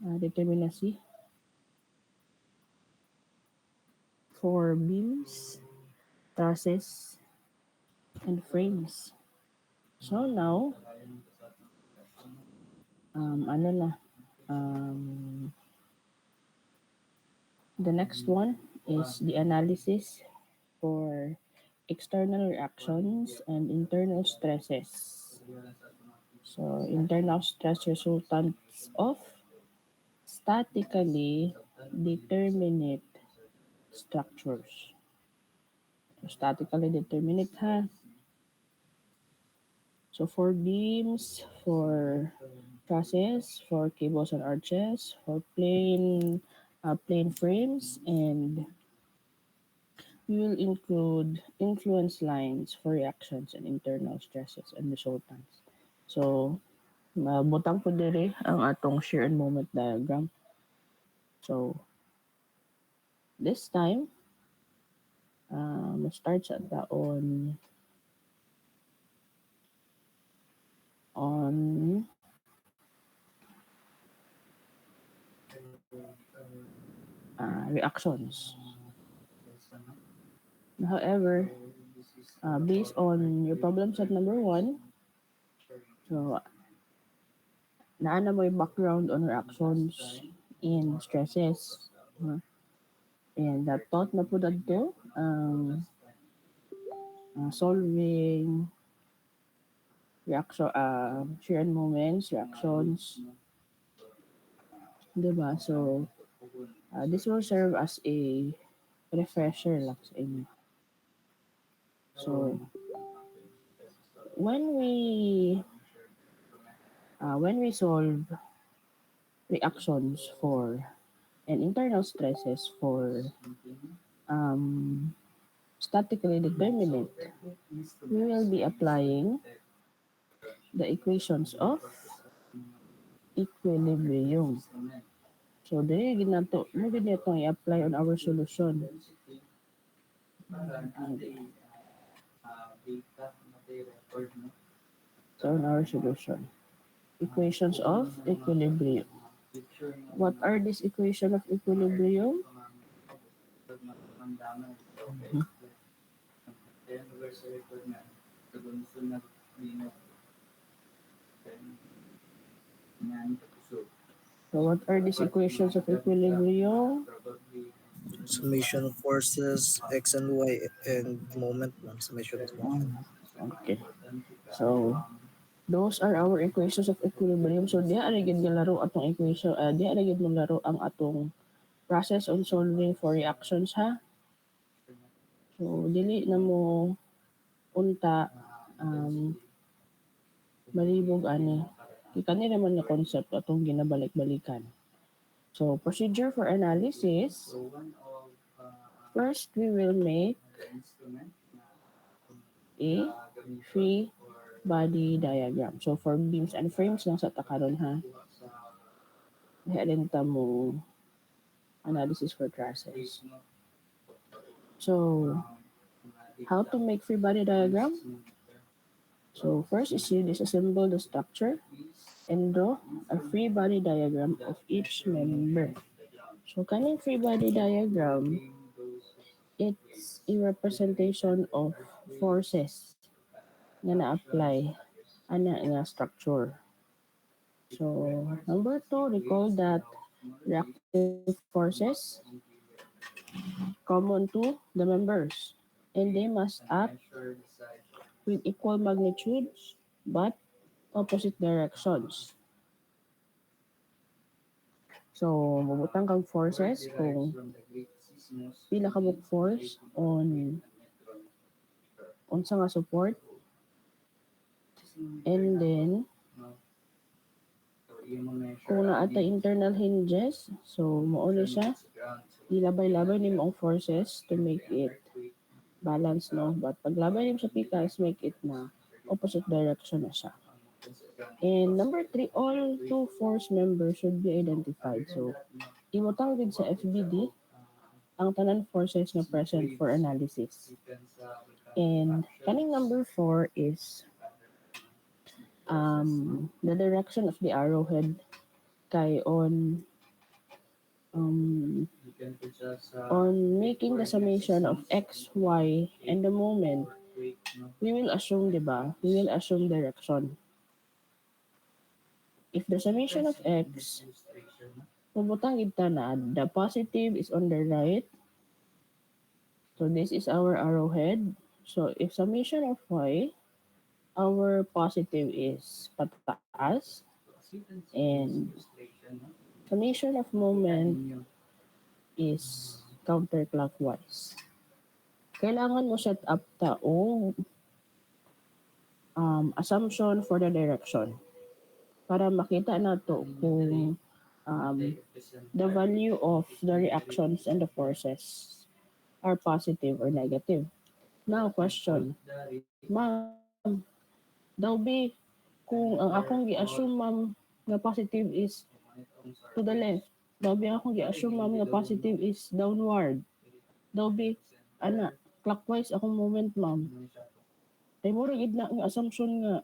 determinacy for beams, trusses, and frames. So now, ano na, um, the next one is the analysis for external reactions and internal stresses. So, internal stress resultants of statically determinate structures. So, statically determinate ha. So, for beams, for trusses, for cables and arches, for plane frames, and we will include influence lines for reactions and internal stresses and resultants. So, butang po dire ang atong shear and moment diagram. So, this time, start sa on reactions. However, based on your problem set number 1, so naana mo yung background on reactions and stresses. And that taught na po dadto solving reaction, shear and moments, reactions, diba? So, this will serve as a refresher lang sa inyo. So, when we solve reactions for and internal stresses for statically determinate, we will be applying the equations of equilibrium. So, dili ginato, mo gid itong i-apply on our solution. So, on our solution. Equations of equilibrium. What are these equations of equilibrium? So what are these equations of equilibrium? Summation of forces, x and y, and moment, ma'am. Summation of moment. Okay. So those are our equations of equilibrium. So diya ara gid laro atong equation, diya ara gid mo laro ang atong process on solving for reactions ha. So dili na mo unta malibog ani. Kani naman na concept atong ginabalik-balikan. So procedure for analysis, first we will make a free body diagram. So for beams and frames lang sa takaron ha. Diha mo analysis for trusses. So how to make free body diagram? So first is you disassemble the structure and draw a free body diagram of each member. So kaning free body diagram, it's a representation of forces nga na-apply ana nga structure. So number 2, recall that reactive forces common to the members and they must act with equal magnitudes but opposite directions. So, mabutang kang forces kung pila ka mo force on unsa nga support and then kung naata internal hinges, so mauna siya ilabay-labay ni mo ang forces to make it balance, no? But paglabay ni mo sa pikas, make it na opposite direction na siya. And number 3, all two force members should be identified. So, imutang din sa FBD ang tanan forces na present for analysis. And kaning number 4 is the direction of the arrowhead kay on um, on making the summation of x, y, and the moment, we will assume, di ba? We will assume direction. If the summation of x, pumutang kita na the positive is on the right. So this is our arrowhead. So if summation of y, our positive is pataas, and summation of moment is counterclockwise. Kailangan mo set up taong assumption for the direction para makita nato kung the value of the reactions and the forces are positive or negative. Now, question. Ma'am, daw be, kung ang akong gi-assume, ma'am, nga positive is to the left. Daw be akong gi-assume, ma'am, nga positive is downward. Daw be, ana, clockwise akong moment, ma'am. Ay, mura gid na ang assumption nga.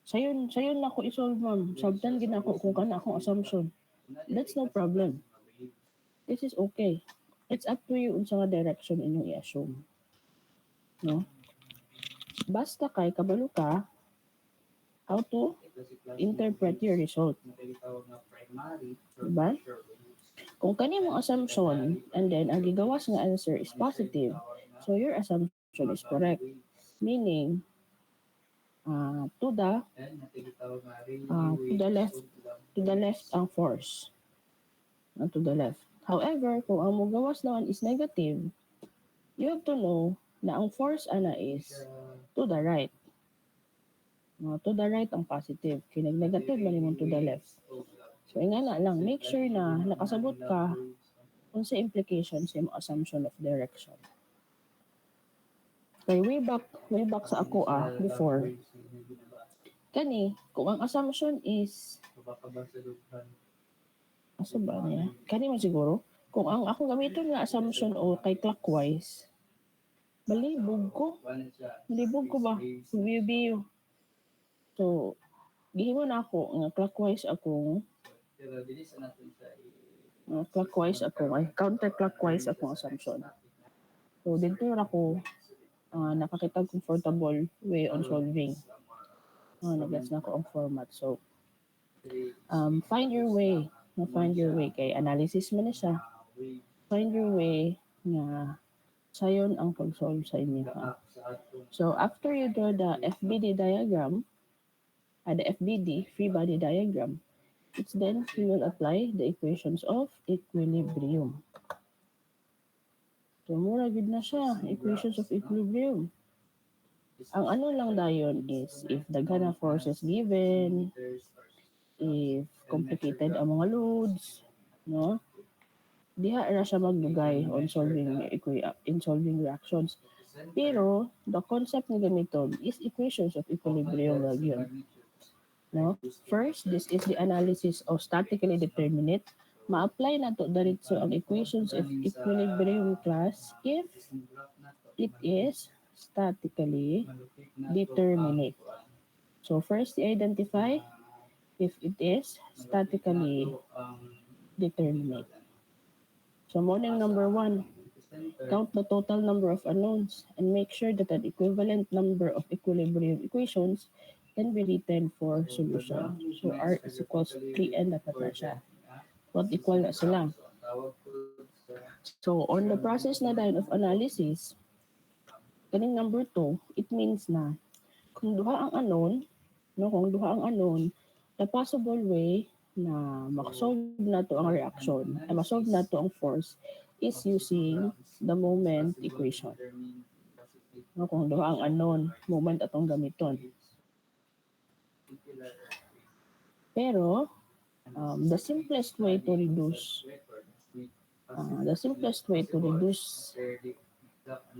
Sayon na ako isolve, ma'am. Sabtan gid na ako kung kana akong assumption. That's no problem. This is okay. It's up to you unsa nga direction inyong i-assume. No? Basta kay kabalo ka how to interpret your result. Diba? Kung kani mong assumption and then ang gigawas nga answer is positive, so your assumption is correct. Meaning, to the left ang force. To the left. However, kung ang mugawas naman is negative, you have to know na ang force ana is to the right. To the right ang positive. Kinag negative man imong to the left. So ingana lang, make sure na nakasabot ka kung sa implications sa imong assumption of direction. Kay way back sa ako before. Kani, kung ang assumption is asa ba niya? Kani man siguro. Kung ang akong gamiton nga assumption o kay clockwise, balibog ko. Balibog ko ba? View. So, gihimo na ako nga clockwise akong counterclockwise akong assumption. So, dito ako nakakita comfortable way on solving. Nag-gets na ako ang format. So, find your way. Find your way. Kay analysis man na siya. Find your way nga sayon ang pag-solve sa inyo. So, after you draw the FBD diagram, the FBD, free body diagram, it's then you will apply the equations of equilibrium. So, mura gid na siya, equations of equilibrium. Ang ano lang dayon is if daghan na forces given, if complicated ang mga loads, no? Diha ra siya magdugay on solving reactions. Pero the concept nga gamiton is equations of equilibrium lang yun. No? First, this is the analysis of statically determinate. Ma-apply na to diretso ang equations of equilibrium class if it is statically determinate. So first, identify if it is statically determinate. So morning number 1, count the total number of unknowns and make sure that an equivalent number of equilibrium equations can be written for solution. So R is equals 3n dapat na siya. What equal na sila? So on the process na dahil of analysis, kaning number 2, it means na kung duha ang unknown, the possible way na masolve na to ang reaction, masolve na to ang force is using the moment equation. Kung duha ang unknown, moment atong gamiton. Pero the simplest way to reduce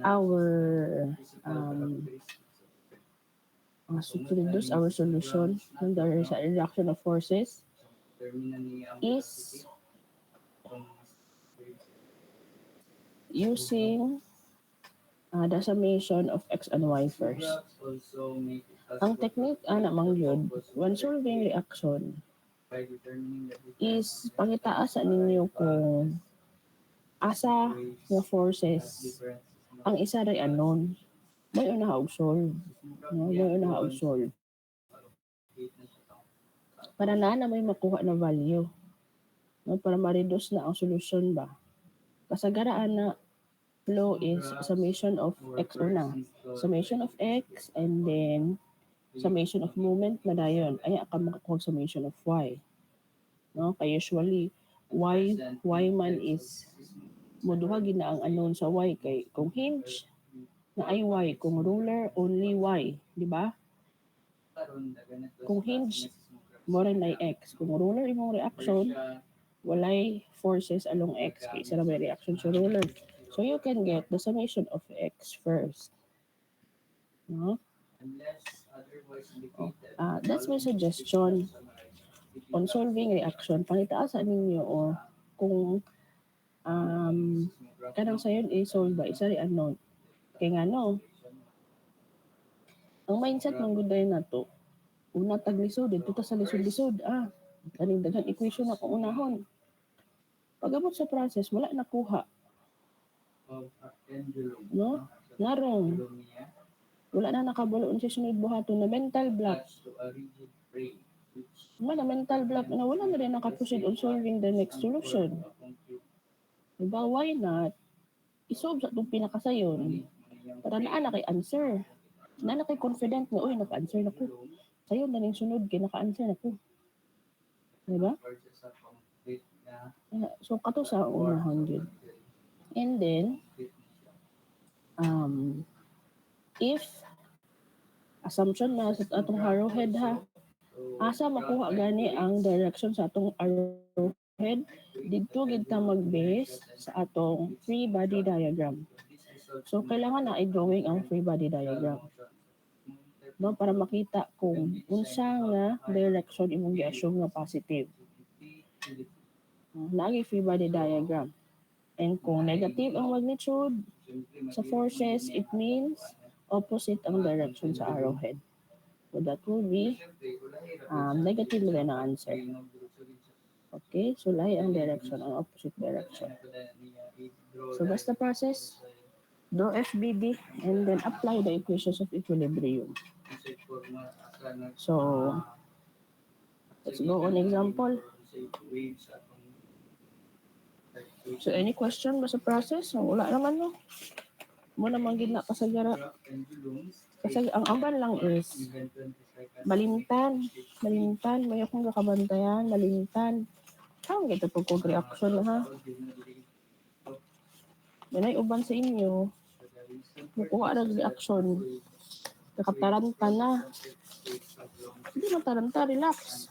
our solution when there is a reduction of forces is using the summation of x and y first. Ang technique ana mangyod when solving reaction, is pangitaas sa ninyo kung asa nga forces ang isa ray anon. May una og solve. No? May una og solve. Para na may makuha na value. No? Para ma-reduce na ang solusyon ba. Kasagaraan na flow is summation of x una. Summation of x and then summation of moment na dayon. Ay ka makakuha summation of y. No? Kaya usually y man is moduha gina ang unknown sa y kay kung hinge na ay y, kung ruler only y, di ba? Kung hinge mo rin na x, kung ruler imong reaction walay forces along x kay isa na may reaction sa ruler. So you can get the summation of x first. No? That's my suggestion on solving reaction. Pangitaasan ninyo o kung kanang sayon i-solve ba isa ri unknown. Kay nga no, ang mindset ng guday na to, una taglisod, dito ta sa lisod-lisod, kaning daghan equation na kung unahon. Pag-abot sa process, wala nakuha. No? Narong. Wala na nakabuloon sa sunod buhaton na mental block. Na mental block na wala na rin nakaproceed on solving the next solution. Diba, why not? I-solve sa itong pinakasayon para naa kay answer. Na kay confident na, uy, naka-answer na ko. Sayon na ning sunod, kay naka-answer na ko. Diba? So, kato sa unahan yun. And then, if assumption na sa atong arrowhead ha, asa makuha gani ang direction sa atong arrowhead, dito gid ta mag-base sa atong free body diagram. So, kailangan na i-drawing ang free body diagram. No, para makita kung unsa nga direction imong gi-assume nga positive. Naagi free body diagram. And kung negative ang magnitude sa forces, it means opposite ang direction sa arrowhead. So that will be negative na ang answer. Okay, so lahi ang direction, ang opposite direction. So basta process, draw FBD, and then apply the equations of equilibrium. So, let's go on example. So, any question ba sa process? Wala naman, no? Mo naman gid na kasagara. Kasi ang amban lang is malimtan, may akong kakabantayan, malimtan. Saan kita po kong reaction ha? Manay uban sa inyo, mukuha na reaction. Nakataranta na. Hindi mataranta, relax.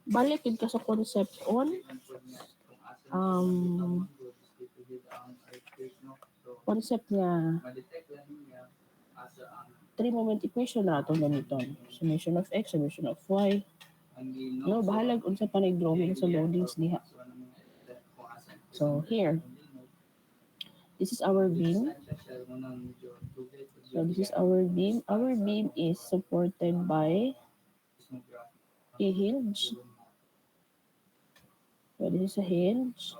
Balik ka sa concept on concept nga 3-moment equation na itong ganito. Summation of x, summation of y. No, bahalag unsa pa nag-drawing sa loadings diha. So here, this is our beam. So this is our beam. Our beam is supported by a hinge. So this is a hinge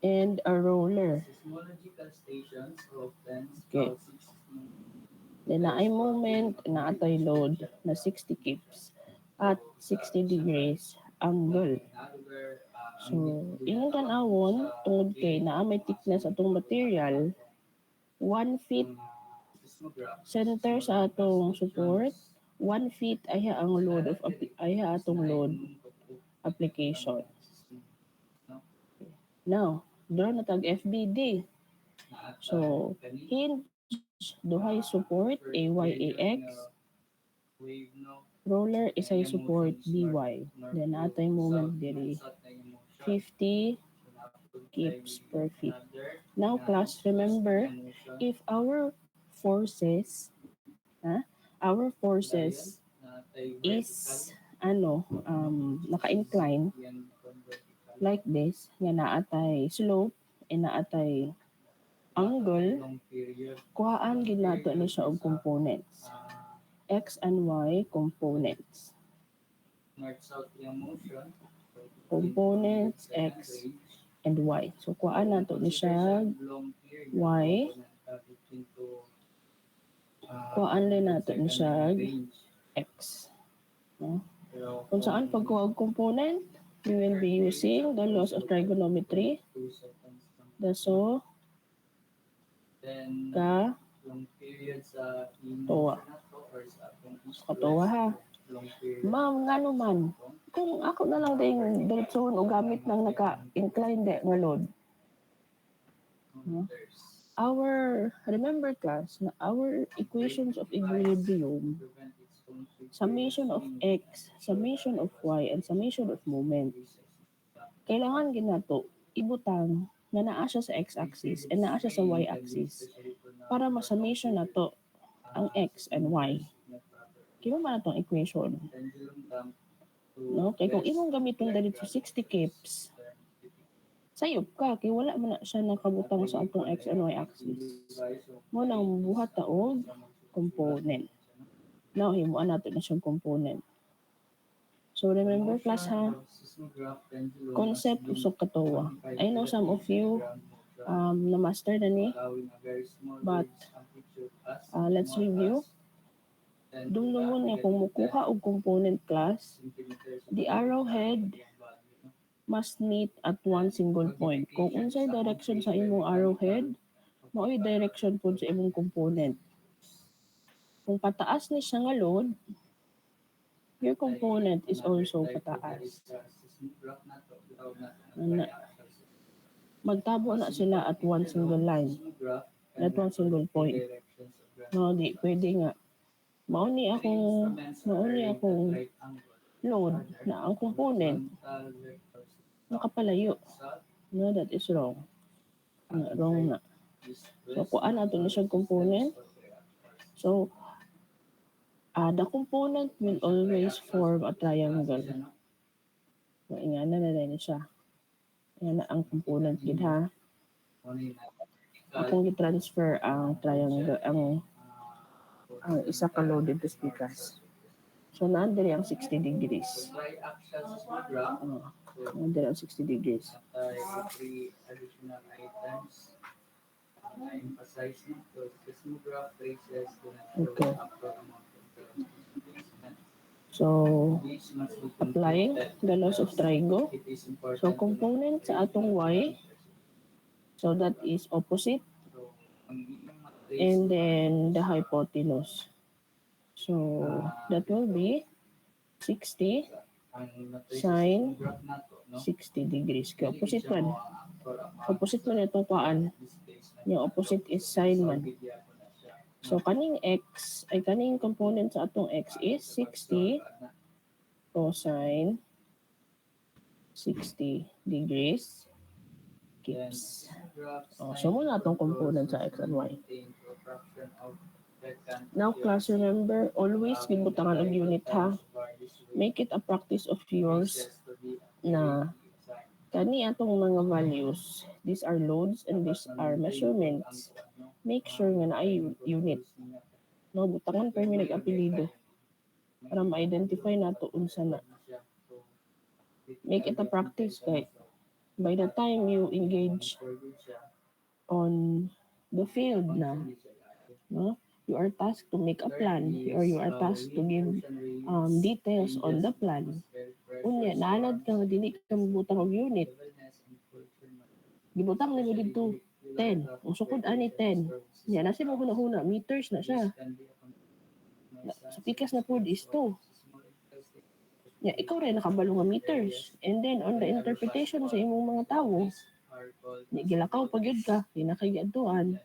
and a roller. Okay. Then na ay moment na atay load na 60 kips at 60 degrees angle. So, inyong tanawon tungod kay naa may thickness atong material 1 feet center sa atong support, 1 feet ay ang load of atong load application. Now, draw na tag FBD. So, hinge duhay support AYAX. Roller isay support BY. Then atay moment diri 50 kips per feet. Now class, remember if our forces is naka-incline like this, nga naatay slope and naatay angle, kuhaan gid nato ni siya og components. X and Y components. components x and y. So kuhaan nato ni siya y, kuhaan din nato ni siya x. No? Kung saan pagkuha og component, we will be using the laws of trigonometry. Daso ka tuwa. Katuwa ha. Ma'am, nga naman, kung ako na lang din diretsohon o gamit ng naka-incline de nga load. No? Remember class, na our equations of equilibrium, summation of x, summation of y, and summation of moment. Kailangan ginato ibutang na naa siya sa x-axis and naa siya sa y-axis para ma-summation na to ang x and y. Kaya mo na itong equation. No? Kaya kung imong gamiton dali to 60 kips, sayop ka, kaya wala man na siya nakabutang sa atong x and y axis. Mo nang buhat ta og component. Now, himuan natin na siyang component. So, remember class ha, concept usok katuwa. I know some of you na-master na ni, but let's review. Dungdungon nga kung mukuha og component class, the arrowhead must meet at one single point. Kung unsay direction sa imong arrowhead, mao'y direction po sa imong component. Kung pataas ni siya nga load, your component is also pataas. Magtabo na sila at one single line, at one single point. No, di pwede nga. Mauni akong load na ang component nakapalayo. No, that is wrong. Wrong na. So, kuan nato na siyang component. So, the component will always form a triangle. So, ingana na rin siya. Yan na ang component gid ha. Akong i-transfer ang triangle, ang isa ka loaded to speakers. So, naandiri ang 60 degrees. Naandiri ang 60 degrees. Okay. So, applying the laws of trigo. So, component sa atong y. So, that is opposite. And then, the hypotenuse. So, that will be 60 sine 60 degrees. Kaya opposite man. Opposite man itong kuhaan. Yung opposite is sine man. So, kaning x, ay kaning component sa atong x is 60 cosine 60 degrees kips. So, muna itong component sa x and y. Now, class, remember, always gibutangan ang unit ha. Make it a practice of yours na kani atong mga values, these are loads and these are measurements. Make sure nga na ay unit. No, butangan per minute apelido para ma-identify nato unsa na. Make it a practice kay by the time you engage on the field na, no, you are tasked to make a plan or you are tasked to give details on the plan. Unya, naanad ka nga dili ka mabutang og unit. Gibutang nimo dito 10. Ang sukod ani 10. Nya na siya huna-huna, meters na siya. Sa pikas na pod is 2. Nya ikaw rin nakabalo nga meters. And then on the interpretation sa imong mga tawo, nya gilakaw pag yun ka, di na kay giadtuan.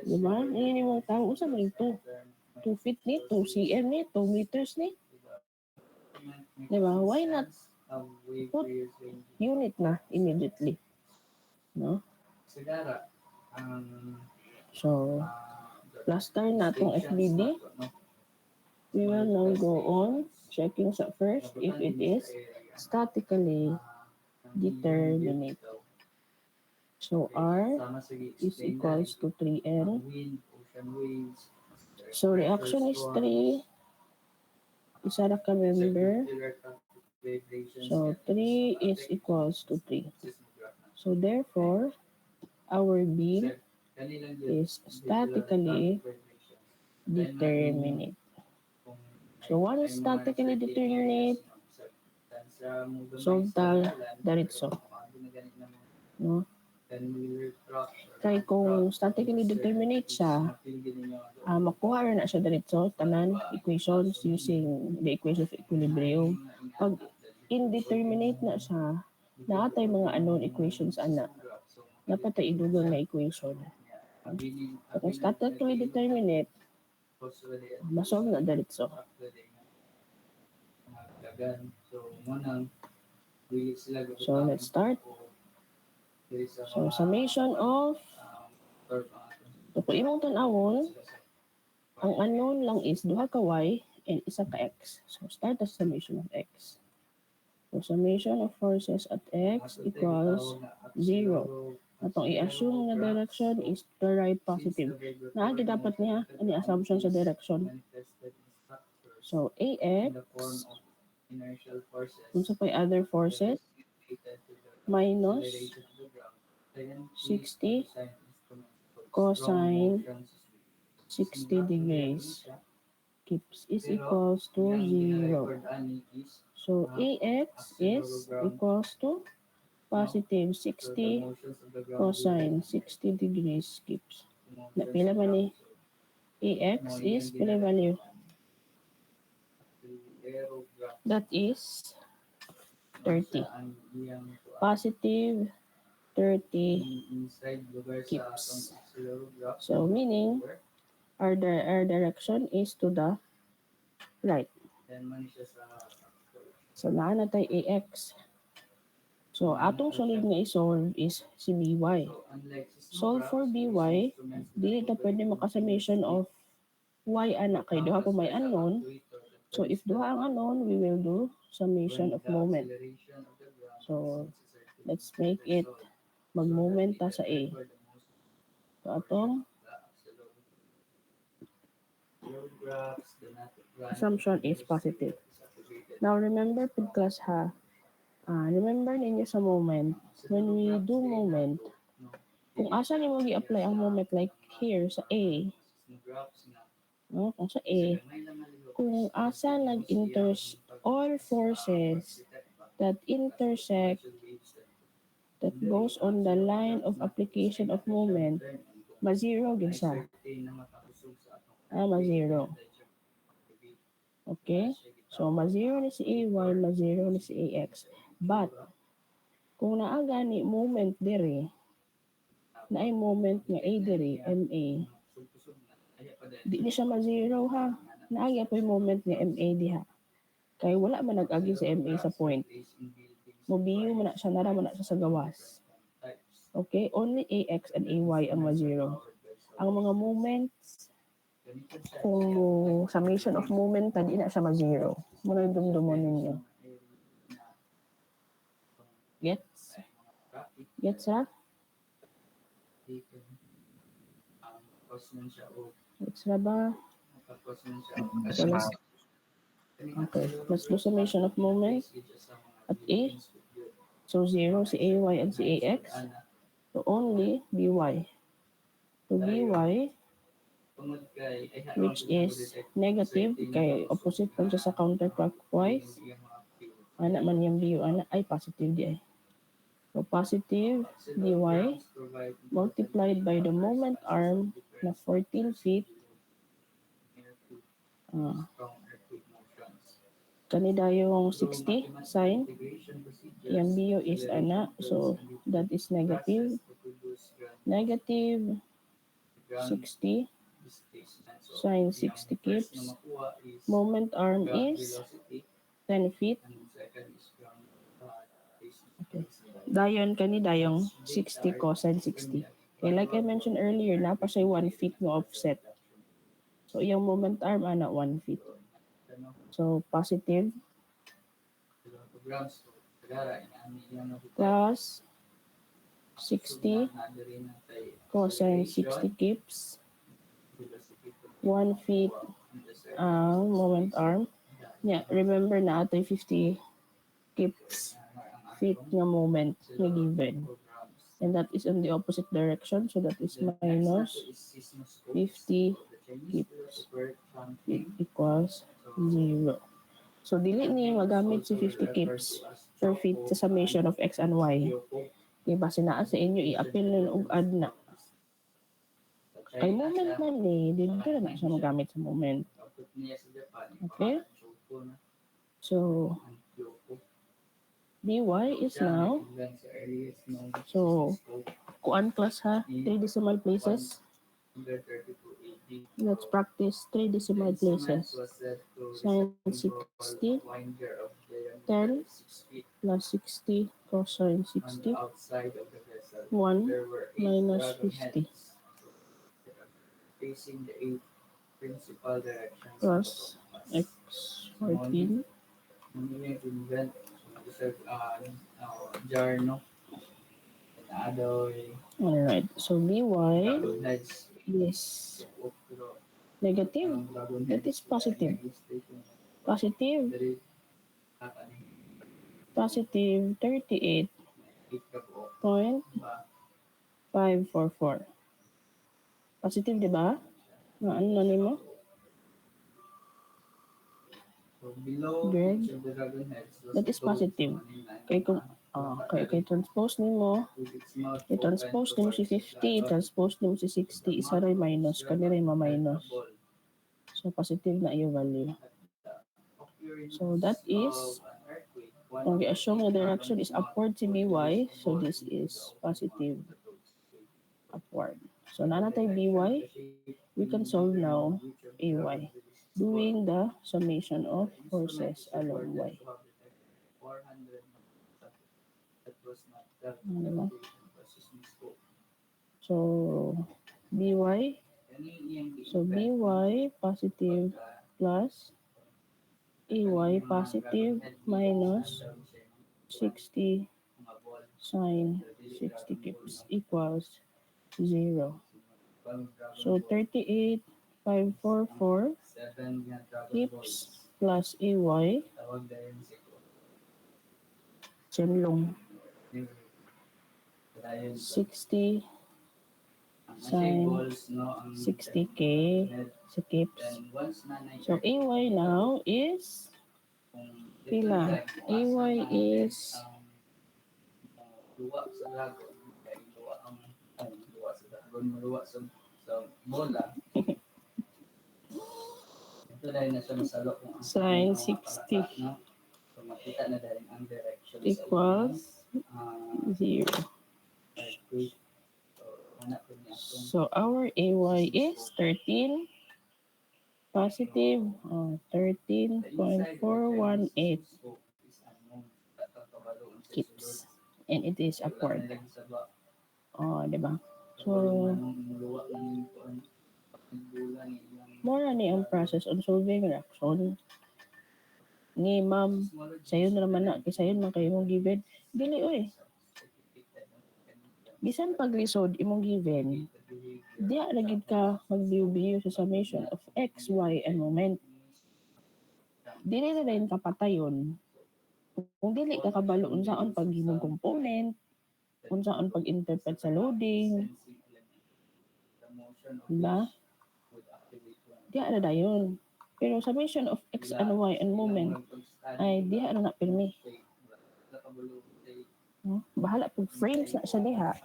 Diba? Ngayon yung mga tao, usa mo yung 2 feet ni, 2 cm ni, 2 meters ni. Diba? Why not put unit na immediately? No? So, plaster na itong FBD. We will now go on checking sa first if it is statically determinate. So, R is equals to 3N. So, reaction is 3. isa ra ka member. So 3 is equals to 3. So therefore, our beam is statically determinate. So what is statically determinate? Solve diretso. No? Kay kung statically determinate siya, makuha rin na siya diretso, tanan equations using the equation of equilibrium. Pag indeterminate na siya, naatay mga unknown equations ana. Dapat ay idugang na equation. So kung statically determinate, masolve na diretso. So let's start. So summation of so kung imong tan-awon, ang unknown lang is duha ka y and isa ka x. So start the summation of x. So summation of forces at x equals 0. Atong i-assume na direction is the right positive. Naagi dapat niya ani assumption sa direction. So ax unsa pay other forces minus 60 cosine 60 degrees keeps is equals to 0. So ax is equals to positive 60 cosine 60 degrees keeps. Napila man ni ax is pila value? That is 30. Positive 30 keeps. So meaning our direction is to the right. So naa na tayo ax. So atong sunod nga i-solve is si by. Solve for by, dili ta pwede makasummation of y ana kay duha po may unknown. So if duha ang unknown, we will do summation of moment. So let's make it mag-moment ta sa A. So atong assumption is positive. Now remember pid class ha. Remember ninyo sa moment, when we do moment, kung asa nimo gi-apply ang moment like here sa A, no? Kung sa A, kung asa all forces that intersect that goes on the line of application of moment, ma-zero gid siya. Ma-zero. Okay? So, ma-zero ni si AY, ma-zero ni si AX. But, kung naa gani moment diri, na ay moment nga A diri, MA, di ni siya ma-zero ha. Naagi po yung moment nga MA diha. Kaya wala man nag-agi sa MA sa point. Mobiyo man na siya, nara man na siya sa gawas. Okay? Only AX and AY ang ma-zero. Ang mga moments, kung summation of moment, di na siya ma-zero. Muna yung dumdumon ninyo. Gets? Gets ha? Gets na ba? So, let's do summation of moment at A. So 0 si AY and si AX. So only BY. So BY, which is negative, kay opposite pa siya sa counterclockwise. Ana man yung BU, ana ay positive di ay. So positive dy multiplied by the moment arm na 14 feet. Kanida yung 60 sign. Yung BU is ana. So that is negative. Negative 60 sine 60 keeps. Moment arm is 10 feet. Okay. Dayon kanida yung 60 cosine 60. Okay, like I mentioned earlier, napa siya 1 feet ng offset. So yung moment arm ana 1 feet. So positive plus 60 cosine 60 keeps 1 feet ang moment arm. Yeah, remember na ato'y 50 kips feet nga moment nga given. And that is in the opposite direction. So that is minus 50 kips feet equals 0. So dili ni magamit si 50 kips per feet sa summation of x and y. Diba sinaa sa inyo i-appeal na og add na. Kay moment man ni, dito na siya magamit sa moment. Okay? So, dy is now, so, kuan class ha, 3 decimal places. Let's practice 3 decimal places. Sin 60, 10 plus 60 cosine 60, 1 minus 50 plus x 14 Alright, so by is negative. That is positive. Positive 38.544. Positive, di ba? Ano na mo? Greg? That is positive. Kaya kung kay transpose nimo, i-transpose nimo si 50, i-transpose nimo si 60, isa ray minus, kani ray ma-minus. So positive na iyo value. So that is, kung i-assume na direction is upward si by, so this is positive upward. So nanatay by, we can solve now ay, doing the summation of forces along y. Diba? So, by, so by positive plus ay positive minus 60 sine 60 kips equals 0. So 38.544 kips plus ay Chenlong 60 sine 60k sa kips. So ay now is pila? Ay is sine 60 equals 0. So our ay is 13 positive 13.418 kips. And it is upward. Diba? So, more ni ang process on solving reaction. Ni ma'am, sayo na naman na, kaya sayo na kayo mong given. Dili, oy. Bisan pag-lisod imong given, diya lagid ka magbiyo-biyo sa summation of x, y, and moment. Dili na rin kapatayon. Kung dili ka kabalo unsaon paghimong component, unsaon pag-interpret sa loading, diba? Diya na dayon. Pero summation of x and y and moment ay diha na pirmi. Bahala pag frames na siya diha.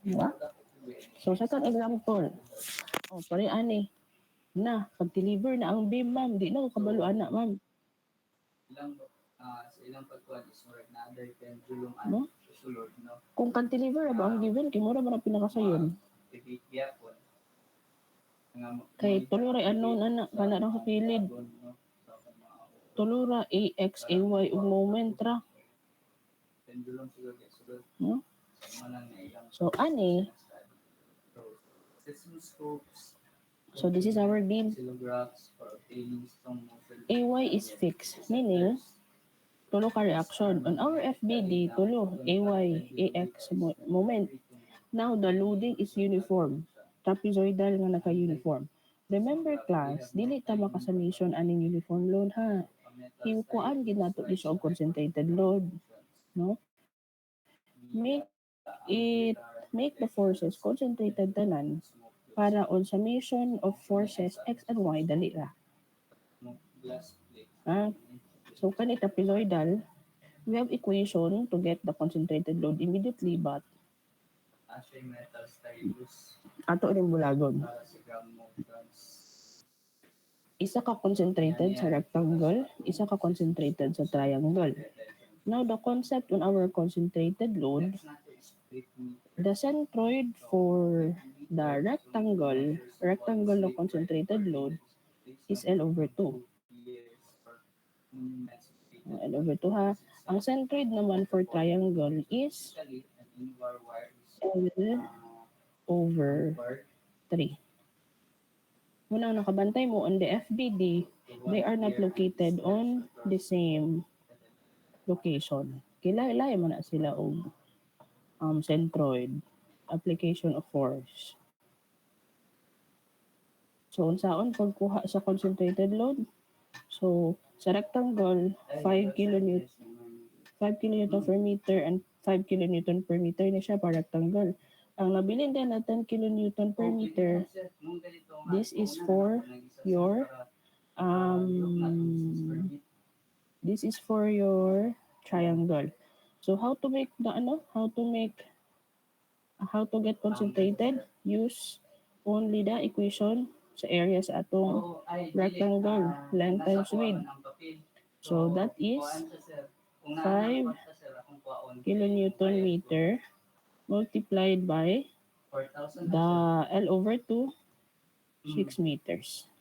Diba? So, second example. Pare ani. Na, pag-deliver na ang beam, ma'am. Di na ko kabaluan na, ma'am. No? Kung kan-deliver ba ang given, kay mura ba na pinakasayon? Kay tuluray unknown anak, kana lang sa pilid. Tulura ax, ay, ug moment ra. No? So, ani. So, this is our beam. Ay is fixed, meaning, tulo ka reaction. On our FBD, tulo, ay, ax, moment. Now, the loading is uniform. Trapezoidal nga naka-uniform. Remember class, dili ta makasumation aning uniform load ha. Hiukuan gid nato di siya og concentrated load, no? Make the forces concentrated tanan para on summation of forces x and y dali ra. Ah, so kanita piloidal, we have equation to get the concentrated load immediately but ato rin bulagon. Isa ka concentrated sa rectangle, isa ka concentrated sa triangle. Now the concept on our concentrated load, the centroid for the rectangle of concentrated load is L over 2. L over 2 ha. Ang centroid naman for triangle is L over 3. Munang nakabantay mo on the FBD, they are not located on the same location. Kilay-lay mo na sila og centroid, application of force. So, unsaon pagkuha sa concentrated load? So, sa rectangle, 5 kilonewton per meter and 5 kilonewton per meter na siya para rectangle. Ang nabilin din na 10 kilonewton per meter, this is for your triangle. So how to make the how to get concentrated? Use only the equation sa area sa atong rectangle, length times width. So that is 5 kilonewton meter multiplied by the L over 2, 6 meters.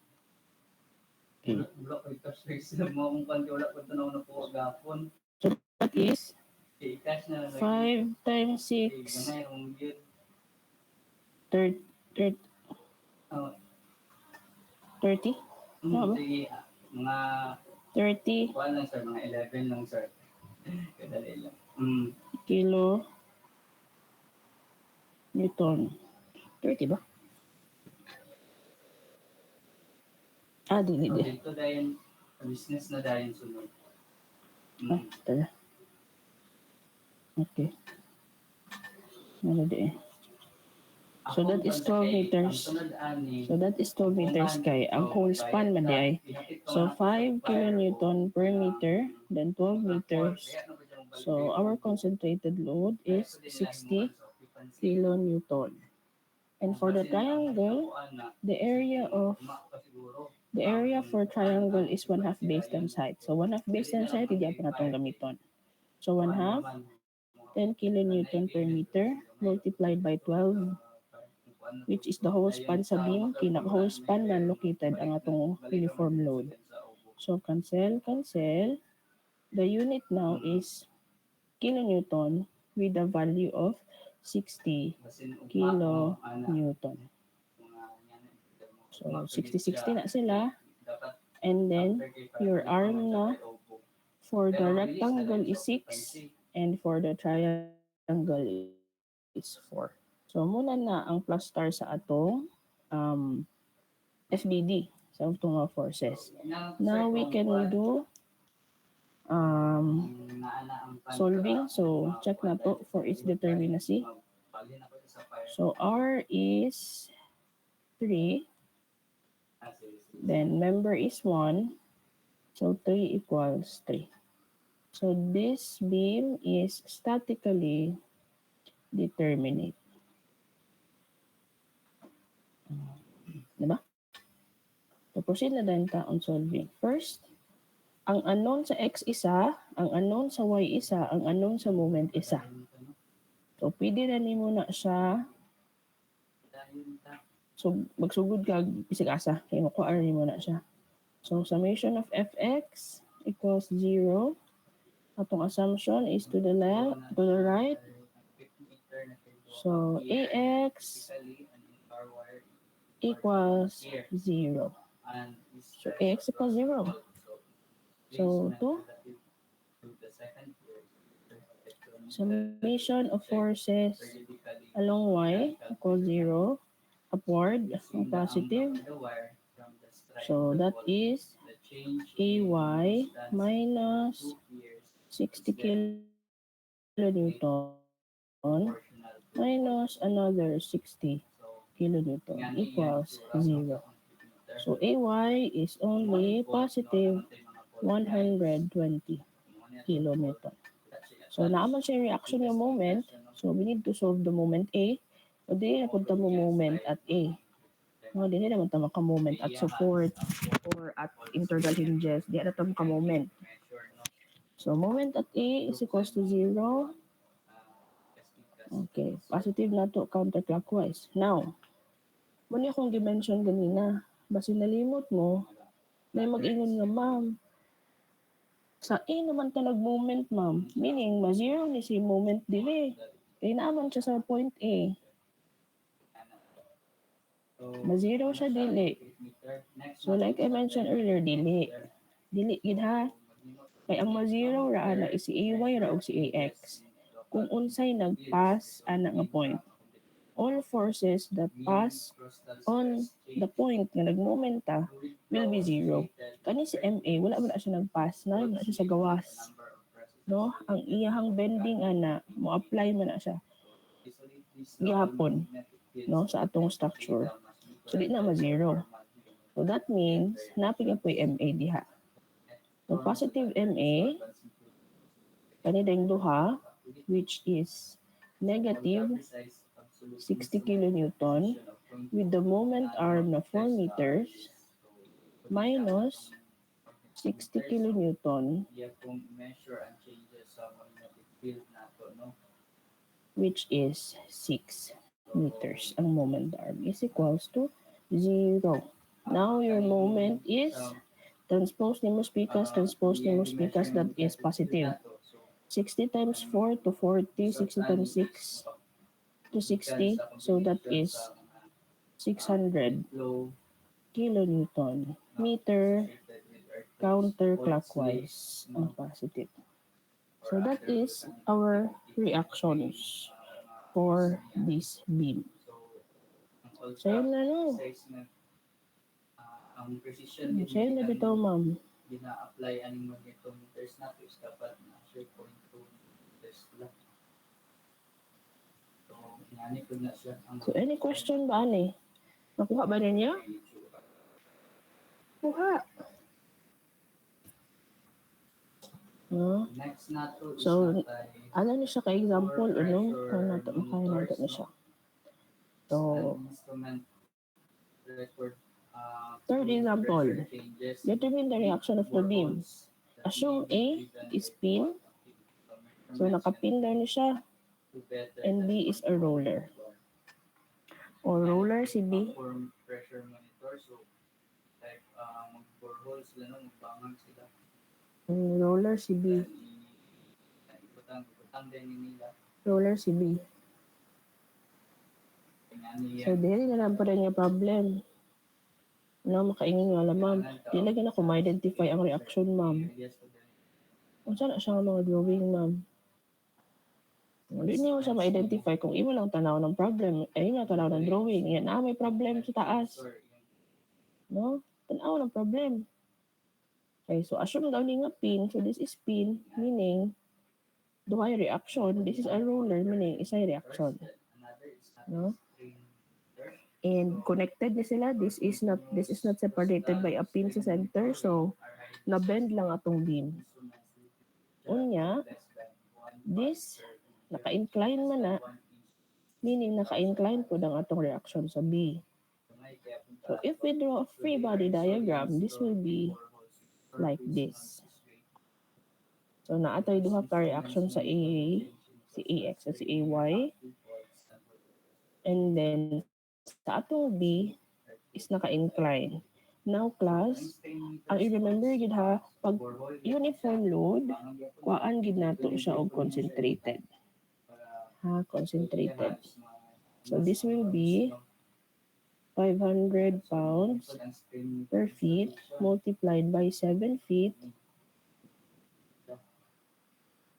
Okay. So that is 5 times 6, 30. 30? Ano ba? Mga 30 kuan lang sir, mga 11 lang sir. Kadali lang. kilo Newton. 30 ba? Dili. So, dito dahil business na dahil sunod. Tara. Okay. Ano di eh. So that is 12 meters. So that is 12 meters kay ang whole span man di ay. So 5 kilonewton per meter, then 12 meters. So our concentrated load is 60 kilonewton. And for the triangle, the area for triangle is 1/2 base times height. So 1/2 base times height, hindi pa natong gamiton. So 1/2, 10 kilonewton per meter multiplied by 12, which is the whole span sa beam. Whole span man located ang atong uniform load. So cancel. The unit now is kilonewton with a value of 60 kilonewton. So 60 na sila. And then your arm na for the rectangle is 6 and for the triangle is 4. So muna na ang plus star sa atong FBD, self-tunga forces. Now we can do solving. So check na to for its determinacy. So R is 3, then member is 1, so 3 equals 3. So this beam is statically determinate. Diba? So proceed na din ta on solving. First, ang unknown sa x isa, ang unknown sa y isa, ang unknown sa moment isa. So pwede na nimo na siya. So magsugod ka bisig asa kay makuha nimo na siya. So summation of fx equals 0. Atong assumption is to the left, to the right. So ax equals 0. So ax equals 0. So 2. Summation of forces along y equals 0. Upward, positive. So that is AY minus 60 kilonewton minus another 60 kilonewton equals 0. So AY is only positive 120 kilonewton. So naaman siya yung reaction ng moment. So we need to solve the moment A. So di na punta mo moment at A. No, di na naman tama ka moment at support or at internal hinges. Di na tama ka moment. So moment at A is equals to 0. Okay, positive na to counterclockwise. Now, muna akong dimension ganina. Basi nalimot mo, may mag-ingon nga, ma'am, sa A naman talag moment, ma'am. Meaning, ma-zero ni si moment dili. Kaya naman siya sa point A. Ma-zero siya dili. So, like I mentioned earlier, dili. Dili, gid ha. Kaya ang ma-zero ra na is si AY ra o si AX. Kung unsay nag-pass ana nga point. All forces that pass on the point nga nagmomenta will be zero. Kani si MA, wala man na siya nag-pass na, wala siya sa gawas. No? Ang iyahang bending ana, mo-apply man na siya. Gihapon, no? Sa atong structure. So, di na ma-zero. So, that means, napiga po yung MA diha. So, positive MA, kanidang duha, which is negative 60 kilonewton with the moment arm na 4 meters minus 60 kilonewton which is 6 meters. Ang moment arm is equals to 0. Now your moment is transpose that is positive. 60 times 4 to 40, 60 times 6 to 60, so that is 600 kilonewton meter counterclockwise ang positive. So that is our reactions for this beam. So yun na no. So yun na bitaw ma'am. Gina-apply aning magnetometers na to is dapat na 0.2 meters lang. So, ingani ko na siya. So any question ba ani? Nakuha ba ninyo? Kuha. No? Next na to is So, natay ano ni siya ka-example, ano? Makaya natin na siya. So, instrument record third example, changes determine the reaction of the beam. Assume A is pin. So, nakapin daw ni siya. And B is a roller. Or roller si B. Pressure monitor. So, like, mag-borehole sila nung magbangang sila. Roller si B. Ibutang din nila. Roller si B. So, dili na lang pa rin yung problem. Ano, makaingin nga lang, ma'am. Di lagi na ko ma-identify ang reaction, ma'am. Kung saan na siya nga mga drawing, ma'am. Hindi niyo siya ma-identify kung imo lang tanaw ng problem. Imo lang tanaw ng drawing. Yan may problem sa taas. No? Tanaw ng problem. Okay, so assume daw ni nga pin. So this is pin, meaning duhay reaction. This is a roller, meaning isa reaction. No? And connected na sila. This is not separated by a pin sa center. So, na-bend lang atong beam. Unya, this, naka-incline man na, meaning naka-incline po ang atong reaction sa B. So, if we draw a free body diagram, this will be like this. So, naatay duha ka reaction sa A, si AX at si AY. And then, sa atong B is naka-incline. Now, class, ang i-remember gid ha, pag uniform load, kuhaan gid nato siya og concentrated. Ha, concentrated. So, this will be 500 pounds per feet multiplied by 7 feet.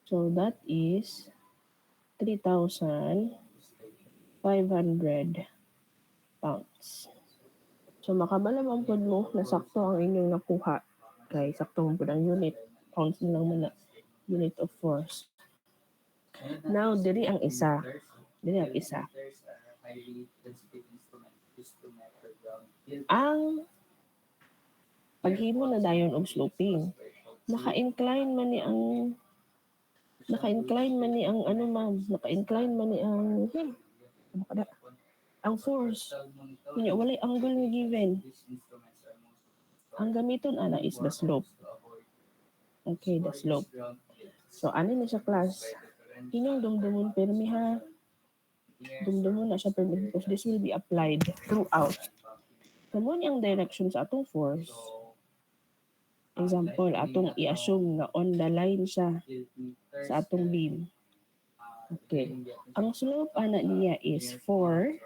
So, that is 3,500 pounds. So makabalaman po mo na sakto ang inyong nakuha. Kay sakto mo po ang unit. Counts mo lang muna. Unit of force. Now, diri ang isa. Diri ang isa. Ang paghimo na dayon og sloping. Naka-incline man ni ang ano ma'am, naka-incline man ni ang ano kada ang force. Kunya walay angle ni given. Ang gamiton ana is the slope. Okay, the slope. So ano ni sa class? Inyong dumdumon permi ha. Dumdumon na siya permi because this will be applied throughout. Kamo ang direction sa atong force. Example, atong i-assume na on the line siya sa atong beam. Okay. Ang slope ana niya is 4,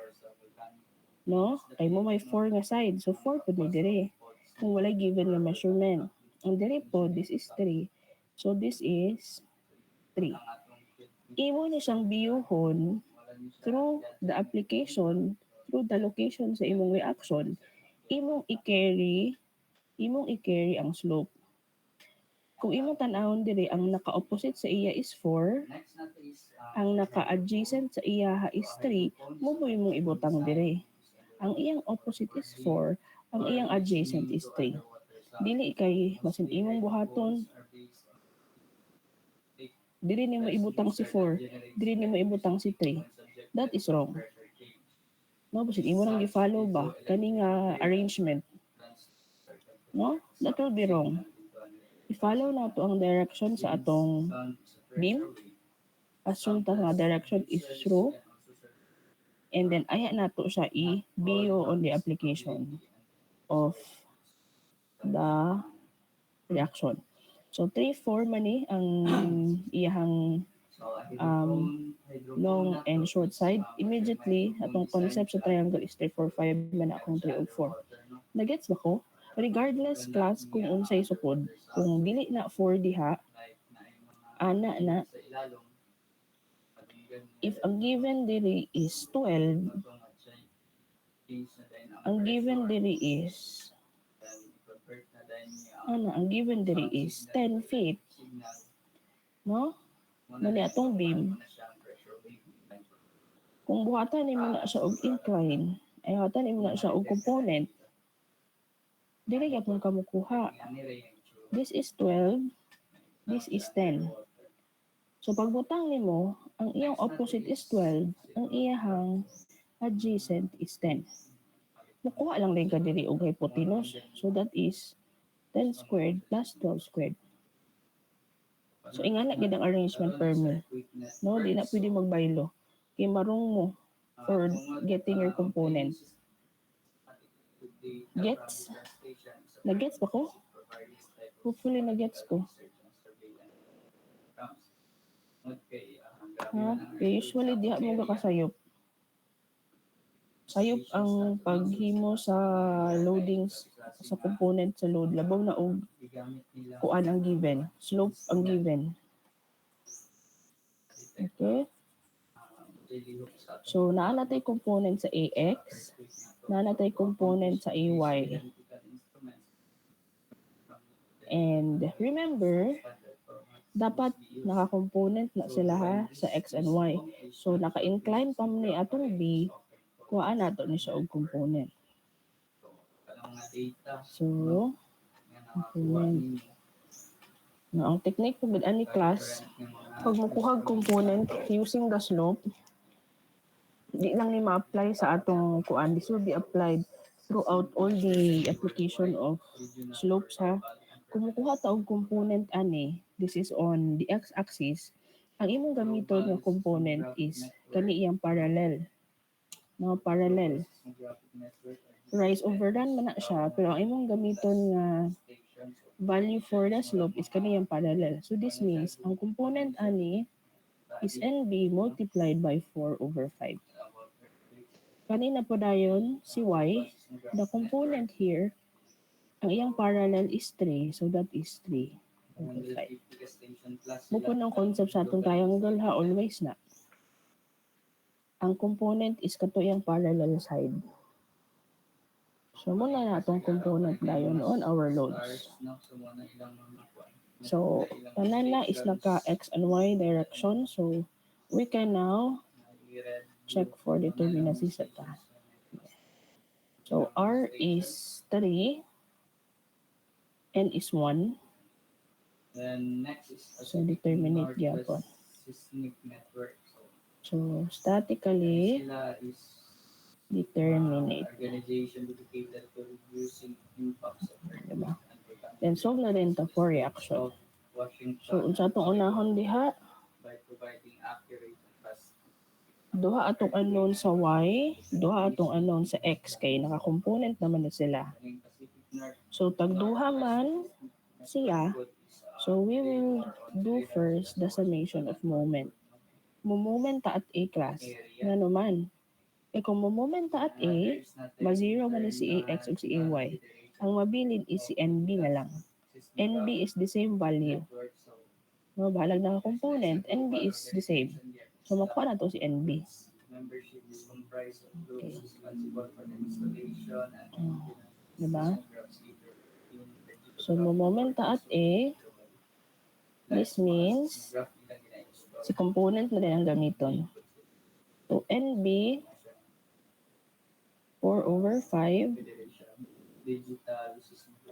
no? Kay mo may 4 nga side. So 4 pud ni dire. Kung walay given nga measurement. Ang dire po, this is 3. So this is 3. Imo ni siyang biyuhon through the application, through the location sa imong reaction, imong i-carry ang slope. Kung imong tan-awon dire ang naka-opposite sa iya is 4, ang naka-adjacent sa iya is 3, mo imong ibutang dire. Ang iyang opposite is 4, ang iyang adjacent is 3. Dili kay masin imong buhaton, dili nimo ibutang si 4, dili nimo ibutang si 3. That is wrong. No, basin imo nang gi-follow ba kani nga arrangement. No? That will be wrong. I-follow na to ang direction sa atong beam. Assume ta nga direction is through. And then, aya na to siya i-bio on the application of the reaction. So, 3, 4 man ni ang iyahang long and short side. Immediately, atong concept sa triangle is 3, 4, 5 man akong 3 ug 4. Nagets ba ko? Regardless class kung unsay sukod, kung dili na 4 diha, ana na, if ang given diri is 12, ang given diri is, ang given diri is 10 feet, no? Mali atong beam. Kung buhatan nimo na siya og incline, ay buhatan nimo na siya og component, dili gyapon ka mokuha. This is 12, this is 10. So pagbutang nimo, ang iyang opposite is 12, ang iyahang adjacent is 10. Makuha lang din ka diri og hypotenuse. So that is 10 squared plus 12 squared. So ingana gid ang arrangement permi. No, di na pwede magbaylo. Kay marong mo for getting your component. Gets? Nagets ba ko? Hopefully nagets ko. Ha? Okay, usually diha mo kasayop. Sayop ang paghimo sa loadings sa component sa load. Labaw na og kuan ang given. Slope ang given. Okay? So, naa natay component sa AX, naa natay component sa AY. And remember, dapat naka-component na sila ha sa X and Y. So, naka-incline pa ni atong B, kuhaan nato ni siya og component. So, component. Now, ang technique po ani class, pag mukuhag component using the slope, di lang ni ma-apply sa atong kuan. This will be applied throughout all the application of slopes ha. Kung mukuha ta og component ani, this is on the x-axis, ang imong gamiton nga component is kani iyang parallel. No, parallel. Rise over run man na siya, pero ang imong gamiton nga value for the slope is kaniyang parallel. So this means ang component ani is NB multiplied by 4 over 5. Kanina po dayon si Y, the component here, ang iyang parallel is 3, so that is 3 over 5. Bukod ng concept sa atong triangle ha, always na. Ang component is kato iyang parallel side. So, muna na itong component dayon on our loads. So, tanan na is naka X and Y direction. So, we can now check for determinacy sa ta. So, R is 3, N is 1. Then next is So, determinate gyapon. seismic network. So, statically Sila is determinate. organization dedicated to reducing impacts of earthquake Diba? and volcanic Then, solve na din to for reaction. Washington So, unsa itong unahon diha, by providing accurate and fast duha atong unknown sa Y, duha atong unknown sa X, kay naka-component naman na sila. Pacific North. So, tagduha man siya, so we will do first the summation of moment. Moment ta at A class, nga naman. E kung moment ta at A, ma-zero man ni si AX o si AY. Ang mabilin is si NB na lang. NB is the same value. No, balag na component, NB is the same. So, makuha na to si NB. Membership is comprised of those Okay. responsible for the installation and Diba? maintenance So, moment ta at A, this means si component na din ang gamiton. So, NB, 4/5 digital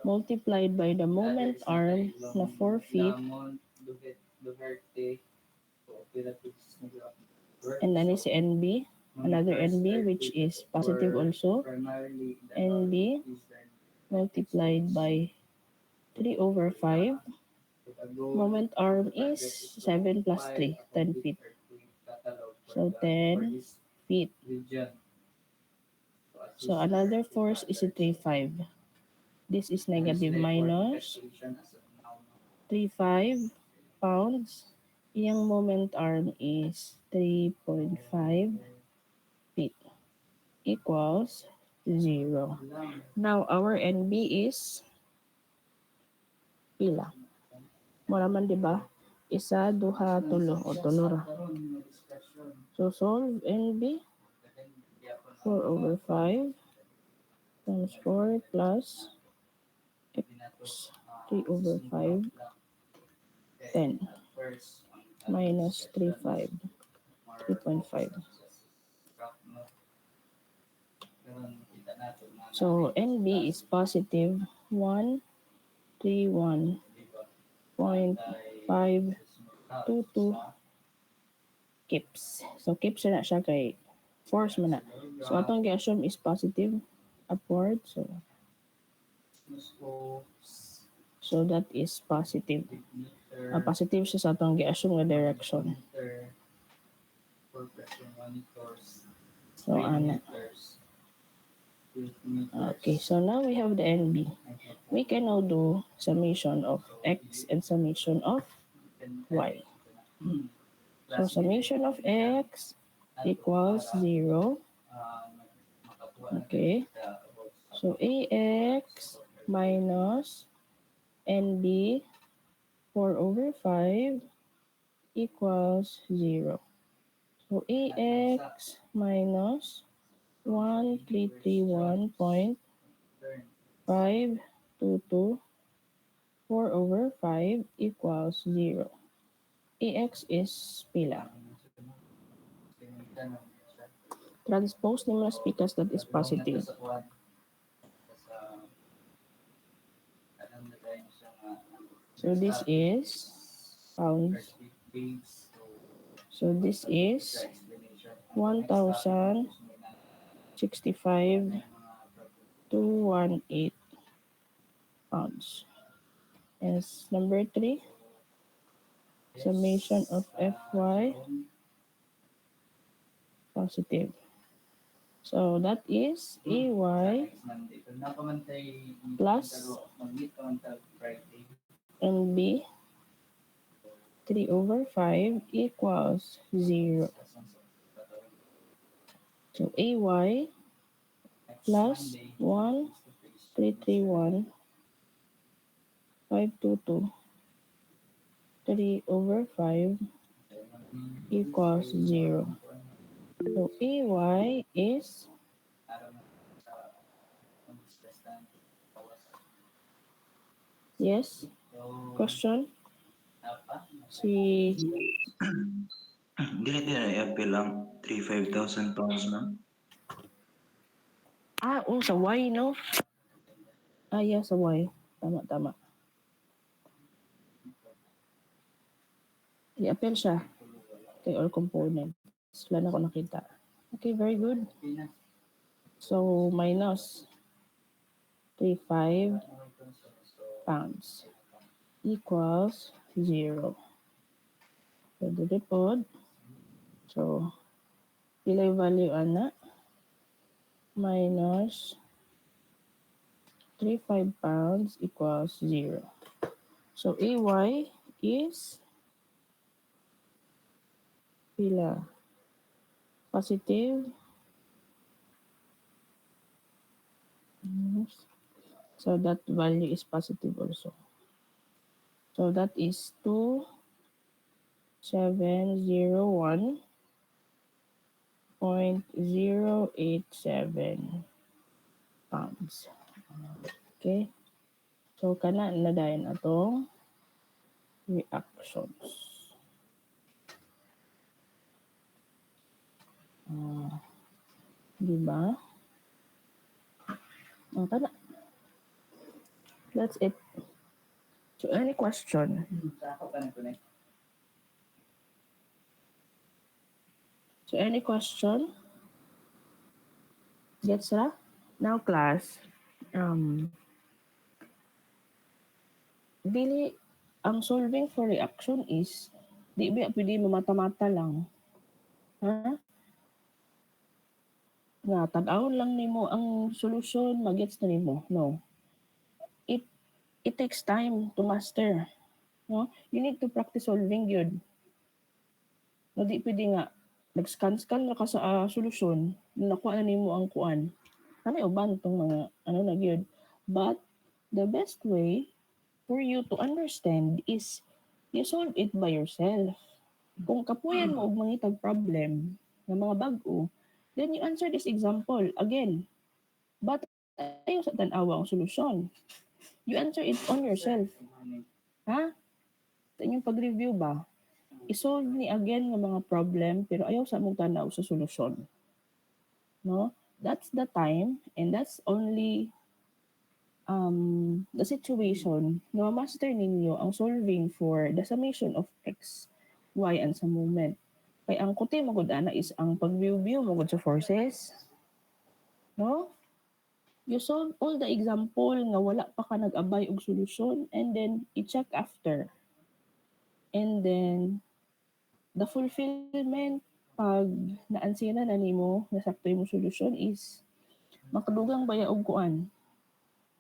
multiplied by the moment arm na 4 feet, and then is si NB, another NB which is positive also. NB multiplied by 3/5. Moment arm is 7 plus 3, 10 feet. So 10 feet. So another force is a 3/5. This is negative minus 3/5 pounds. Iyang moment arm is 3.5 feet equals 0. Now our NB is pila. Mura man diba? Isa, duha, tulo o tulo ra. So solve NB 4/5 times 4 plus X 3/5 10 minus 3.5. So NB is positive 131.522 kips. So kips na siya kay force man na. So atong gi-assume is positive upward. So that is positive. Positive siya sa atong gi-assume nga direction. So ana. Okay, so now we have the NB. We can now do summation of X and summation of Y. So summation of X equals 0. Okay. So AX minus NB 4/5 equals 0. So AX minus 1331.522 4/5 equals 0. AX is pila. Transpose naman as because that is positive. So this is pounds. So this is 1,065 to 18 pounds. As number 3, summation of Fy positive. So that is AY plus NB 3/5 equals 0. So AY plus 1,331,522 3/5 equals 0. So AY is Yes? So, Question? apa? Si... Dili na i-appeal lang. 3,500 pounds na. Sa Y, no? Yeah, sa Y. Tama. I-appeal siya kay all components. Wala na ako nakita. Okay, very good. So, minus 3,500 pounds equals 0. Pwede repod. So, pila yung value ana? Minus 3,500 pounds equals 0. So, AY is pila? Positive. So, that value is positive also. So, that is 2,701.087 pounds. Okay? So, kana na dayon atong reactions. Diba? Kana. That's it. So, any question? Sa ako pa nag-connect. So, any question? Gets na? Now, class, dili, ang solving for reaction is, di ba pwede mamata-mata lang. Ha? Nga, tag-awon lang nimo ang solusyon, magets na nimo. No. It takes time to master. No? You need to practice solving yun. No, di pwede nga, nag-scan-scan na ka sa solusyon, nakuha na nimo ang kuan. Ano uban tong mga, na yun. But, the best way for you to understand is, you solve it by yourself. Kung kapuyan mo og mangitag problem ng mga bag-o, then you answer this example again. But, ayaw sa tanawa ang solusyon. You answer it on yourself. Ha? Sa inyong pag-review ba? I-solve ni again ng mga problem pero ayaw sa mong tanaw sa solusyon. No? That's the time and that's only the situation na master ninyo ang solving for the summation of x, y, and sa moment. Kaya ang kuti magud ana is ang pag-review magud sa forces. No? You solve all the example nga wala pa ka nag-abay og solusyon and then i-check after. And then the fulfillment pag naansina na nimo nasakto imong solusyon is makadugang baya og kuan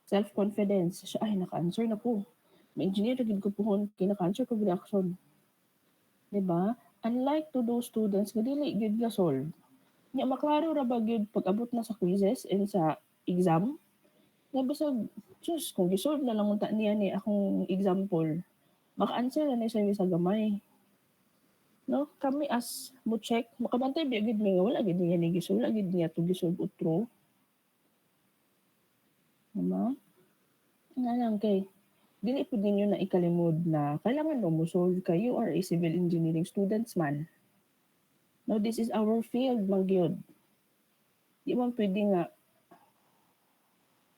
self-confidence. Siya, ay, naka-answer na ko. May engineer na gid ko pohon, kay naka-answer ko reaction. Diba? Unlike to those students nga dili gid nga solve. Nya maklaro ra ba gyud pag-abot na sa quizzes and sa exam? Nga basag, just kung gisolve na lang unta niya ni akong example, maka-answer na siya sa gamay. No, kami as mo check, makabantay ba gid mi nga wala gid niya ni gisolve, wala gid niya to gisolve utro. Diba? Nga lang kay, dili po ninyo na ikalimod na kailangan mo solve kayo are a civil engineering students man. No, this is our field, magyod. Di man pwede nga,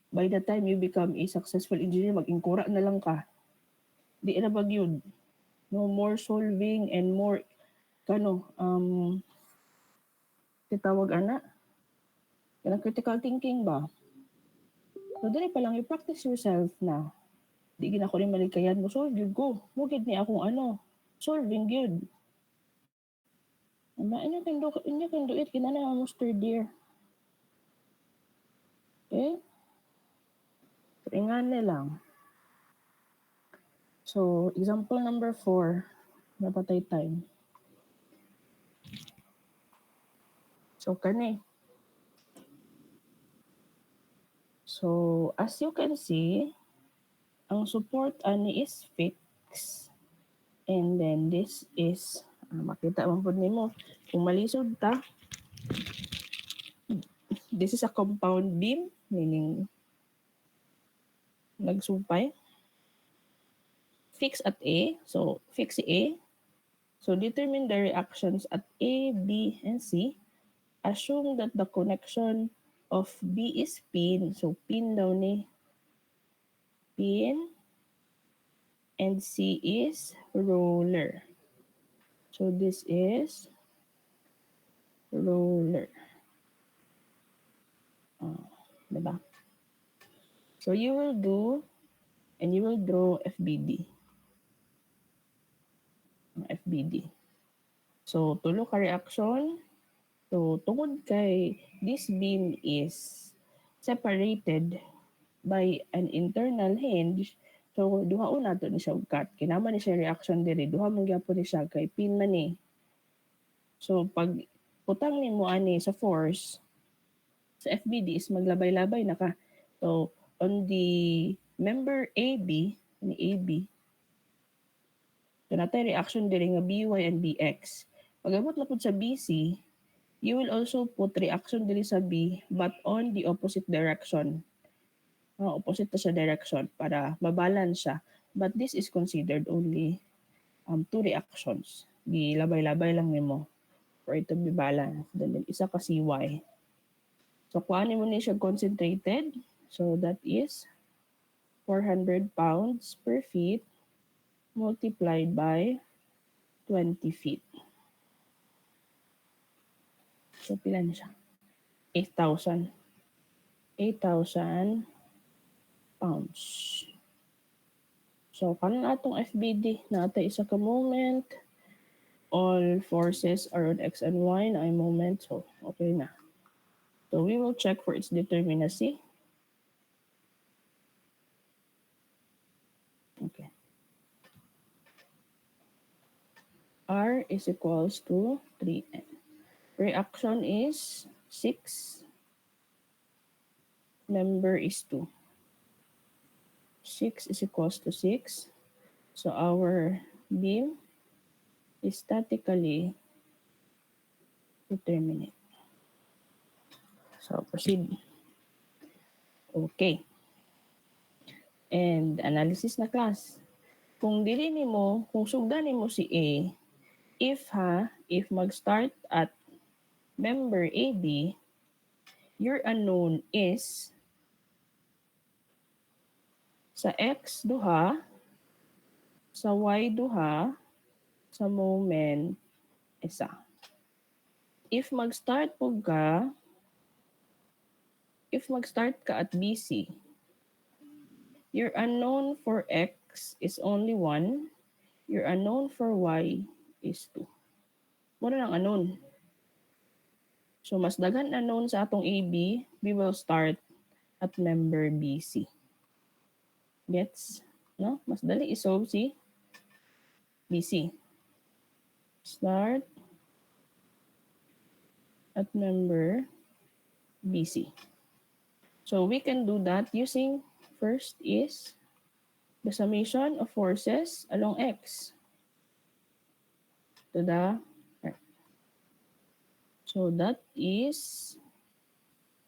by the time you become a successful engineer, mag-inkura na lang ka. Di na bagyod. No, more solving and more, titawag ana, kanang critical thinking ba? So, dili pa lang, you practice yourself na. Di gina ko rin malikayan mo, solve yun ko. Mugid ni akong solving yun. Inyo can do it, kinala mo third year. Okay? Ringan na lang. So, example number 4, napatay time. So, kani. So, as you can see, ang support ani is fixed. And then this is, makita man po nimo, kung malisod ta, this is a compound beam, meaning nagsumpay. fix at A. So, fix si A. So, determine the reactions at A, B, and C. Assume that the connection of B is pin. So, pin daw ni. Pin. And C is roller. So, this is roller. Diba? So, you will do and you will draw FBD. FBD. So, tulo ka reaction. So, tungod kay this beam is separated by an internal hinge, so duha una to ni siya cut. Kinama ni siya reaction diri, duha man gyapon ni siya kay pin man ni. So, pag putang ni mo ani sa force, sa FBD is maglabay-labay na ka. So, on the member AB, ni AB, so natay reaction diri nga BY and BX. Pag-abot na pud sa BC, you will also put reaction diri sa B but on the opposite direction. Opposite to sa direction para mabalance siya. But this is considered only two reactions. Gilabay-labay lang nimo for it to be balanced. Then isa ka CY. So kuha mo ni siya concentrated. So that is 400 pounds per feet multiplied by 20 feet. So pila na siya? 8,000. 8,000 pounds. So, kanon atong FBD natay isa ka moment. All forces are on X and Y na ay moment. So, okay na. So, we will check for its determinacy. Okay. R is equals to 3N. Reaction is 6. Member is 2. 6 is equals to 6. So, our beam is statically determinate. So, proceed. Okay. And analysis na class. Kung dili nimo, kung sugdan nimo si A, if mag-start at member AB, your unknown is sa X duha, sa Y duha, sa moment isa. If mag-start ka at BC, your unknown for X is only 1, your unknown for Y is 2. Muna lang unknown. So, mas daghan unknown sa atong AB, we will start at member BC. Gets? No? Mas dali isolve si BC. Start at member BC. So, we can do that using first is the summation of forces along X to the right. So, that is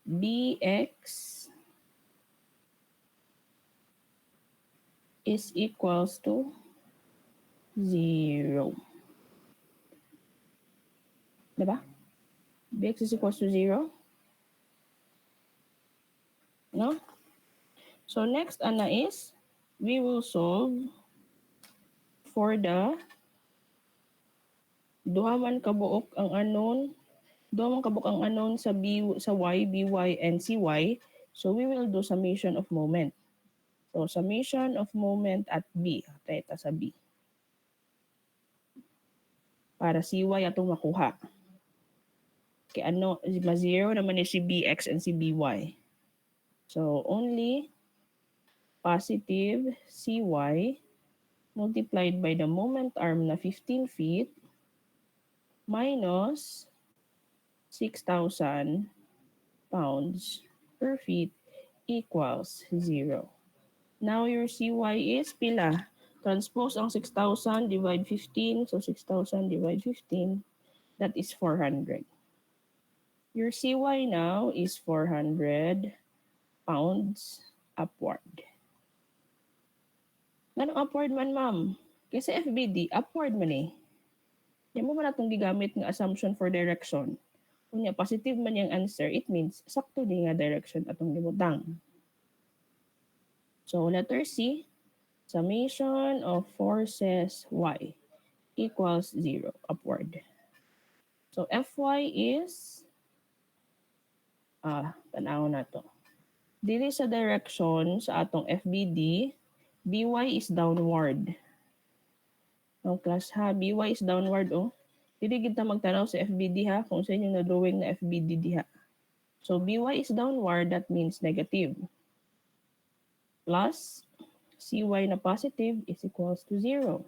BX is equals to 0. Diba? BX is equals to 0. No? So, next, ana is, we will solve for the duha man kabuok ang unknown sa Y, BY, and CY. So, we will do summation of moment. So, summation of moment at B. Teta sa B. Para CY atong makuha. Kaya ma-0 naman ni si BX and si BY. So, only positive CY multiplied by the moment arm na 15 feet minus 6,000 pounds per feet equals 0. Now, your CY is pila? Transpose ang 6,000 divide 15. So, 6,000 divide 15. That is 400. Your CY now is 400 pounds upward. Anong upward man, ma'am? Kasi FBD, upward man eh. Di mo man natong gigamit nga assumption for direction. Kung nga positive man yung answer, it means sakto di nga direction atong gibutang. So, letter C, summation of forces y equals 0, upward. So, Fy is, tanaw na to. Dili sa direction sa atong FBD, By is downward. Ang class ha, By is downward, oh. Dili kita magtanaw sa FBD ha, kung sa inyo na-drawing na FBD diha. So, By is downward, that means negative. Plus, Cy na positive is equals to 0.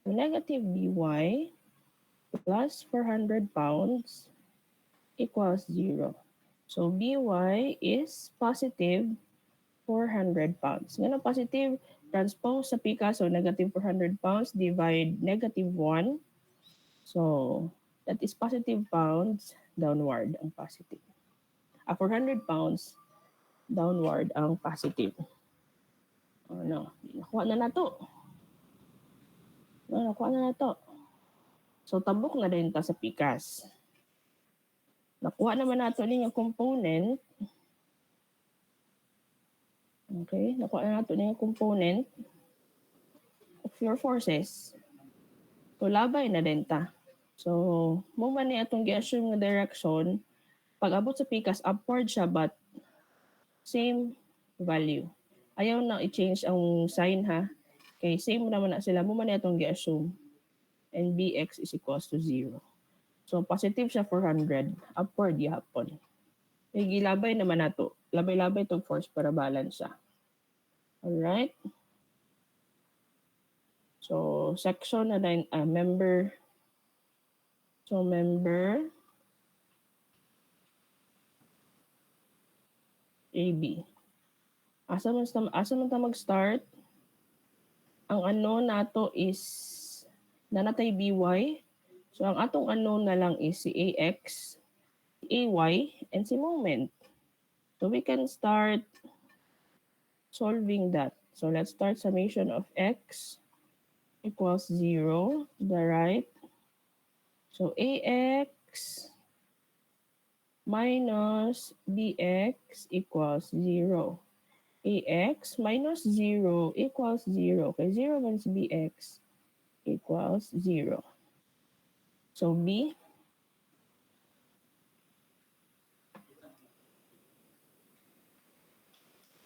So, negative By plus 400 pounds equals 0. So, By is positive 400 pounds. Ngayon, positive, transpose sa pika, so negative 400 pounds divide negative 1. So, that is positive pounds downward ang positive. 400 pounds downward ang positive. No, nakuha na to. Nakuha na to. So, tabok na din ta sa pikas. Nakuha naman nato din yung component. Okay, nakuha na nato din yung component of your forces. So, labay na din ta. So, mo man ni atong gi-assume nga direction, pag abot sa pikas, upward siya but same value. Ayaw na i-change ang sign ha. Kay same naman na sila, mo man ni atong gi-assume. And Bx is equals to 0. So, positive siya 400. Upward gihapon. E, gilabay naman nato. Labay-labay itong force para balance siya. Alright? So, section na din, member. So, member AB. Asa man ta mag-start? Ang unknown nato is nanatay By. So, ang atong unknown na lang is si AX, si AY, and si moment. So, we can start solving that. So, let's start summation of X equals 0, the right. So, AX minus BX equals 0. AX minus 0 equals 0. Okay, 0 minus BX equals 0. So, B.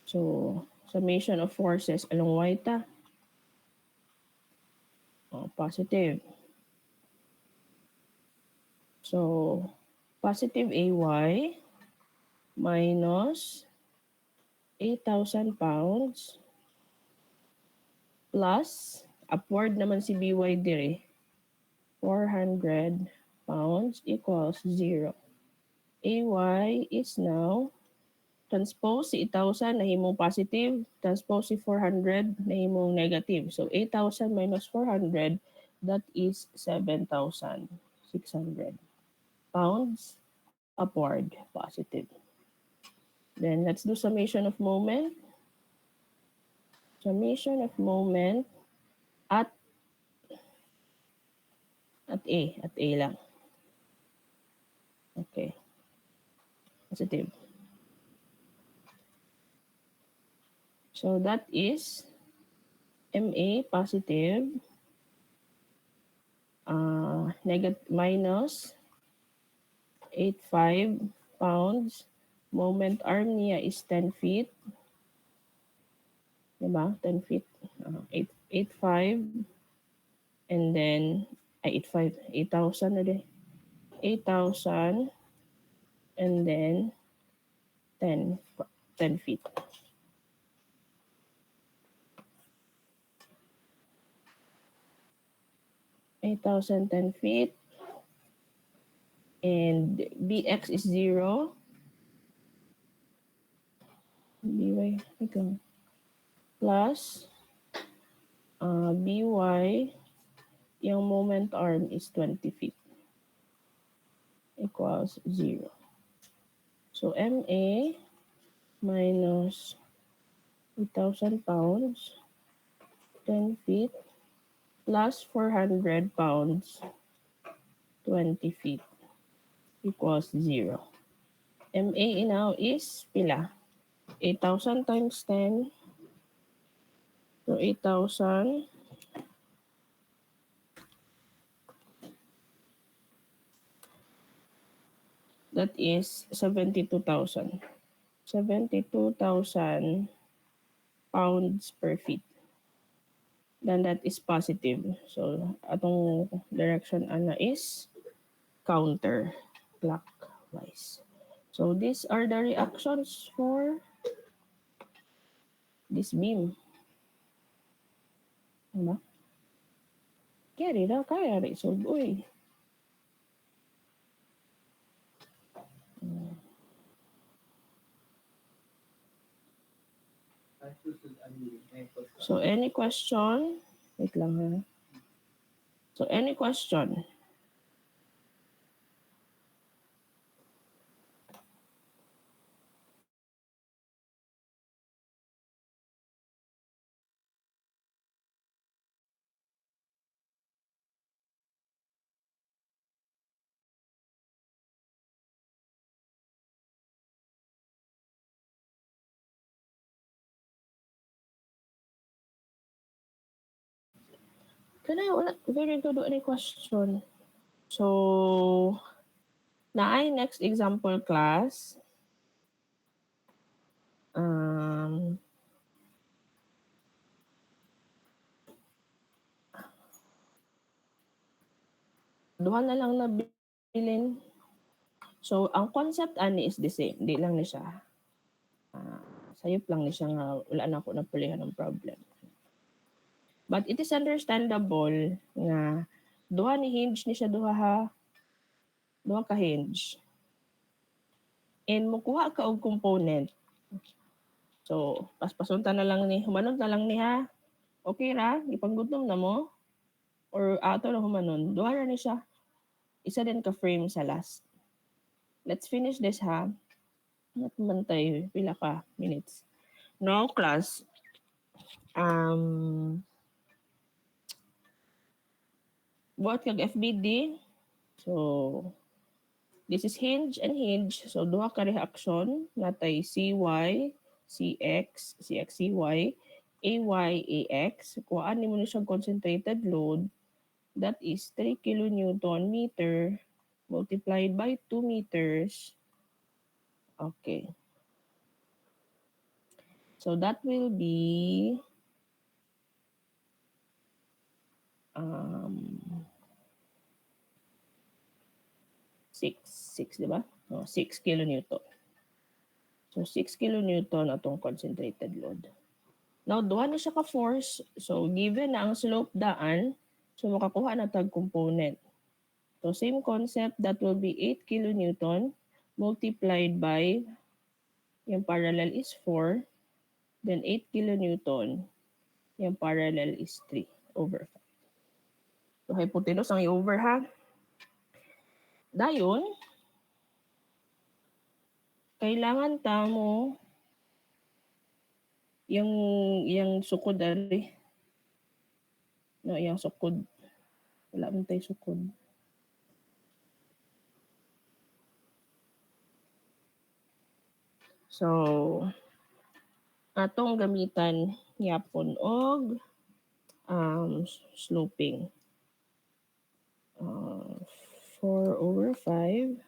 So, summation of forces along Y ta. Positive. So, positive AY minus 8,000 pounds plus, upward naman si BY dire, 400 pounds equals 0. AY is now, transpose si 8,000 na himong positive, transpose si 400 na himong negative. So, 8,000 minus 400, that is 7,600 pounds upward, positive. Then, let's do summation of moment. Summation of moment at A lang. Okay. Positive. So, that is MA positive, minus 85 pounds. Moment arm niya is 10 feet. Diba? 10 feet. 8,5. And then, 8,000 na din. 8,000. And then, 10 feet. (8,000) 10 feet. And BX is 0. BY, ikaw. Plus, BY, yung moment arm is 20 feet. Equals 0. So, MA minus 8,000 pounds 10 feet plus 400 pounds, 20 feet equals 0. MA now is pila? 8,000 times 10. So 8,000 that is 72,000. 72,000 pounds per feet. Then that is positive. So atong direction ana is counter clockwise. So these are the reactions for this beam. Diba? Kaya rin kaya rin. So, uy. So, any question? Wait lang ha. So, any question? Kana wala very good any question. So, naay next example class. Duha na lang na bilin. So, ang concept ani is the same. Di lang ni siya. Sayop lang ni siya nga wala na ako napulihan ng problem. But it is understandable nga duha ni hinge ni siya duha ka hinge. And mukuha ka og component. So, paspasunta na lang ni, humanon na lang ni ha. Okay ra, ipanggutom na mo. Or ato na humanon. Duha ra ni siya. Isa din ka frame sa last. Let's finish this ha. Natmantay pila ka minutes. Now class, buhat kag FBD. So, this is hinge and hinge. So, duha ka reaction. Natay CY, CX, CX, CY, AY, AX. Kuhaan ni mo na siyang concentrated load. That is 3 kilonewton meter multiplied by 2 meters. Okay. So, that will be 6, di ba? 6 kilonewton. So, 6 kilonewton atong concentrated load. Now, duha na siya ka-force. So, given na ang slope daan, so makakuha na tag component. So, same concept, that will be 8 kilonewton multiplied by, yung parallel is 4, then 8 kilonewton, yung parallel is 3 over 5. So, hypotenuse ang i-over ha. Dayon, kailangan tamo yung sukod ari. No, yung sukod. Wala man tayo sukod. So, atong gamitan yapon og sloping. 4 over 5.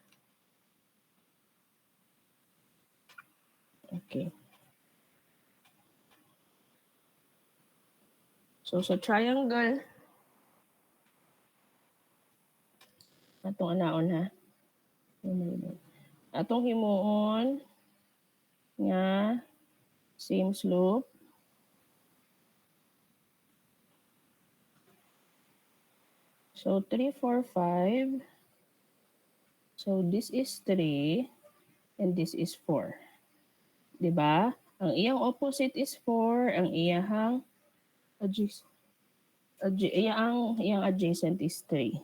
Okay. So, sa triangle, atong anaon ha. Atong himuon nga same slope. So, 3, 4, 5. So, this is 3 and this is 4. Diba? Ang iyang opposite is 4, ang iyang adjacent is 3.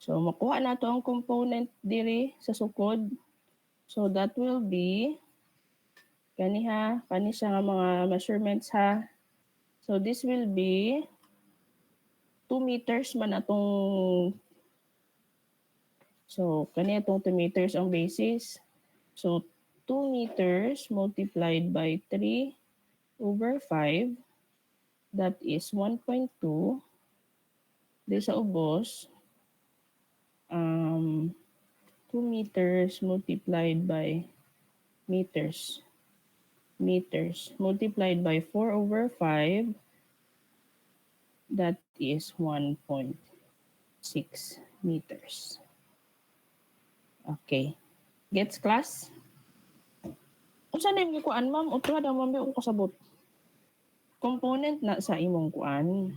So, makuha na to ang component diri sa sukod. So, that will be kani siya nga mga measurements ha. So this will be 2 meters man atong, so kani atong 2 meters ang basis. So 2 meters multiplied by 3 over 5, that is 1.2. Di sa ubos, 2 meters multiplied by meters multiplied by 4 over 5, that is 1.6 meters. Okay. Gets, class? Unsa na yung kuan, ma'am? Utra daw, ma'am, yung kasabot. Component na sa imong kuan.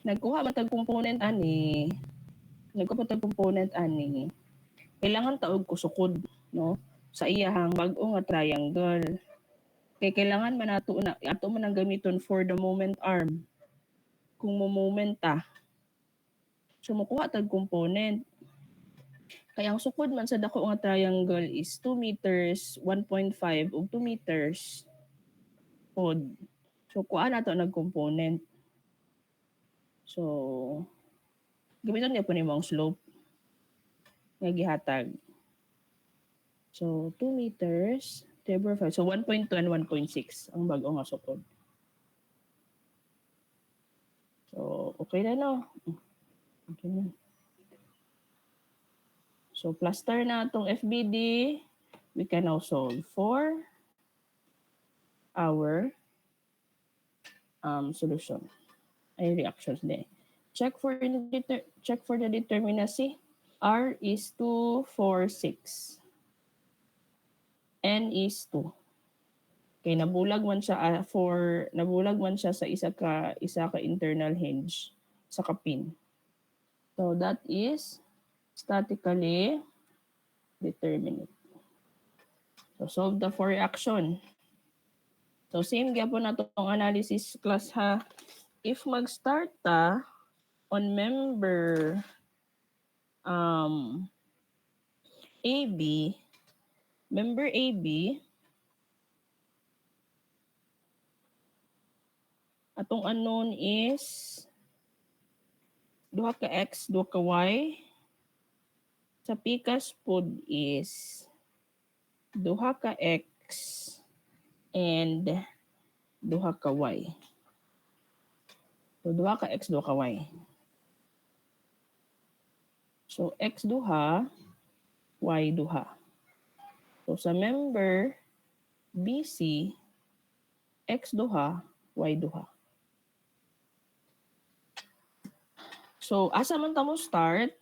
Nagkuha matag component ani. Kailangan taog kusukod, no? Sa iyahang bag-o nga triangle. Kay kailangan man ato man ang gamiton for the moment arm. Kung mo moment ta. So makuha tag component. Kaya ang sukod man sa dako nga triangle is 2 meters, 1.5 ug 2 meters pod. So kuha nato nag component. So gamiton niya po ni mong slope nga gihatag. So 2 meters divided by 5. So 1.2 and 1.6 ang bag-o nga sukod. So okay na, no? Okay na. So plaster na itong FBD. We can now solve for our solution. Ay reactions din. Check for the determinacy. R is 2, 4, 6. N is 2. Okay, nabulag man siya sa isa ka internal hinge sa pin. So that is statically determinate. So solve the for reaction. So same gyapon na itong analysis class ha. If mag-start ta on member AB, atong unknown is duha ka x, duha ka y. Sa pikas pod is duha ka x and duha ka y. So duha ka x, duha ka y. So x duha, y duha. So sa member BC, x duha, y duha. So asa man ta mo start?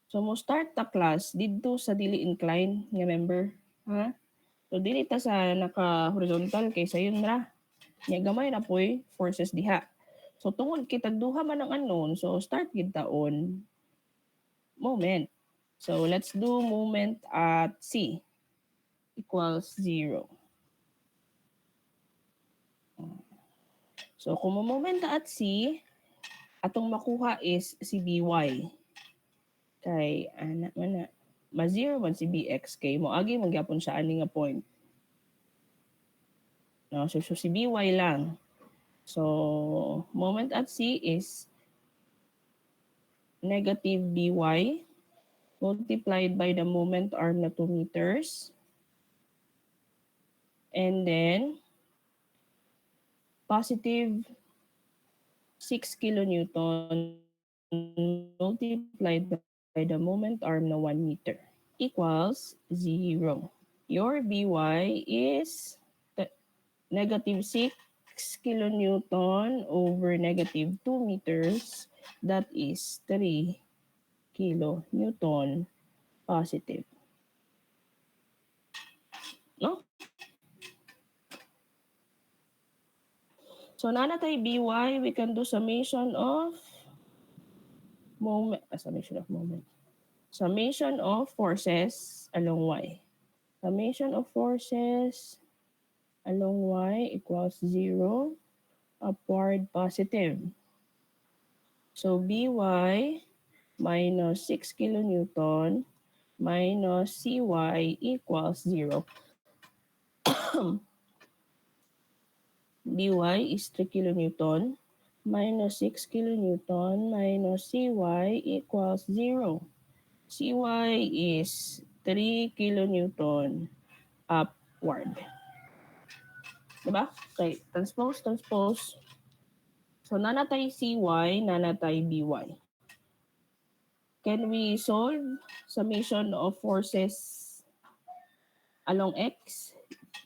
So mo start ta class didto sa dili incline nga member, ha? So dili ta sa naka horizontal kay sayon ra. Nya gamay na poy forces diha. So tungod kitag duha man ang unknown, so start gid ta on moment. So let's do moment at C equals 0. So kung moment at C, atong makuha is si BY. Kay ana man na ma-0 man si BX kay mo agi magyapon siya ani nga point. No, so si BY lang. So moment at C is negative BY multiplied by the moment arm na 2 meters. And then positive 6 kilonewton multiplied by the moment arm na 1 meter equals 0. Your BY is negative 6 kilonewton over negative 2 meters. That is 3 kilonewton positive. No? So na tayo BY, we can do summation of moment. Summation of forces along Y. Summation of forces along Y equals 0, upward positive. So BY minus 6 kilonewton minus CY equals 0. By is 3 kilonewton minus 6 kilonewton minus Cy equals 0. Cy is 3 kilonewton upward. Diba? Okay, transpose. So, nanatay Cy, nanatay By. Can we solve summation of forces along X?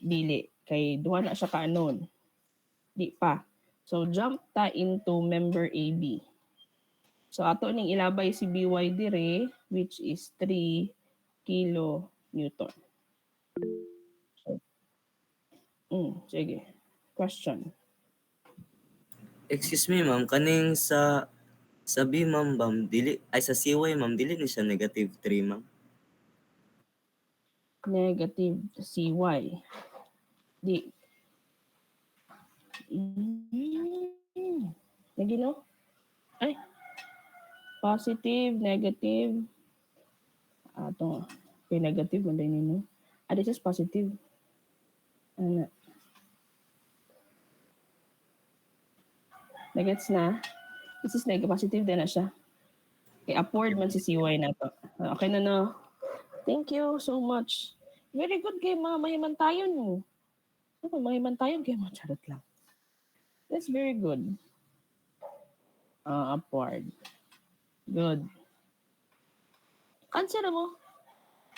Dili. Kay duha na siya ka-unknown. Di pa. So, jump ta into member AB. So, ato ning ilabay si By dire, which is 3 kilonewton. Sige. Question. Excuse me, ma'am. Kaning sa B, ma'am, sa CY, ma'am, dili ni siya negative 3, ma'am. Negative Cy. Di. Lagi no? Ay. Positive, negative. Ito. Okay, negative. Manday nino. This is positive. Ano? Nagets na? This is negative. Positive din na siya. Okay, upward man si CY na to. Okay na no? Thank you so much. Very good kay mga mahimantayon mo. Mahimantayon kay mga charot lang. That's very good. Upward. Good. Answer mo.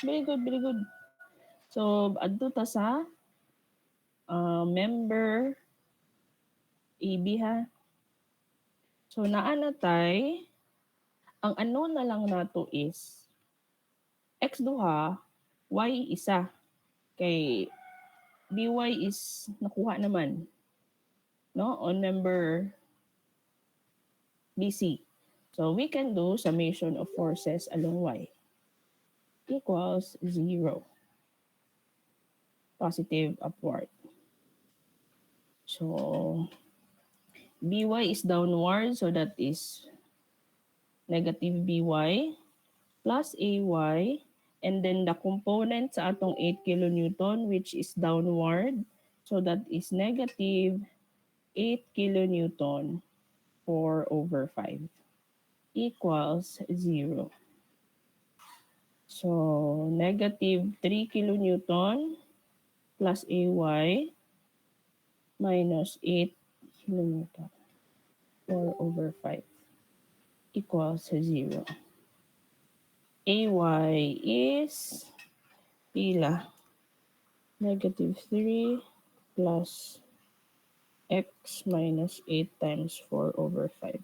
Very good, very good. So, adto ta sa member AB ha. So, naanatay, ang unknown na lang nato is X duha, Y isa. Kay BY is nakuha naman. No? On member BC. So, we can do summation of forces along Y equals 0. Positive upward. So, BY is downward, so that is negative BY plus AY, and then the component sa atong 8 kilonewton, which is downward, so that is negative 8 kilonewton 4/5 equals 0. So, negative 3 kilonewton plus AY minus 8 kilonewton 4/5 equals 0. AY is pila? Negative 3 plus X minus 8 times 4/5.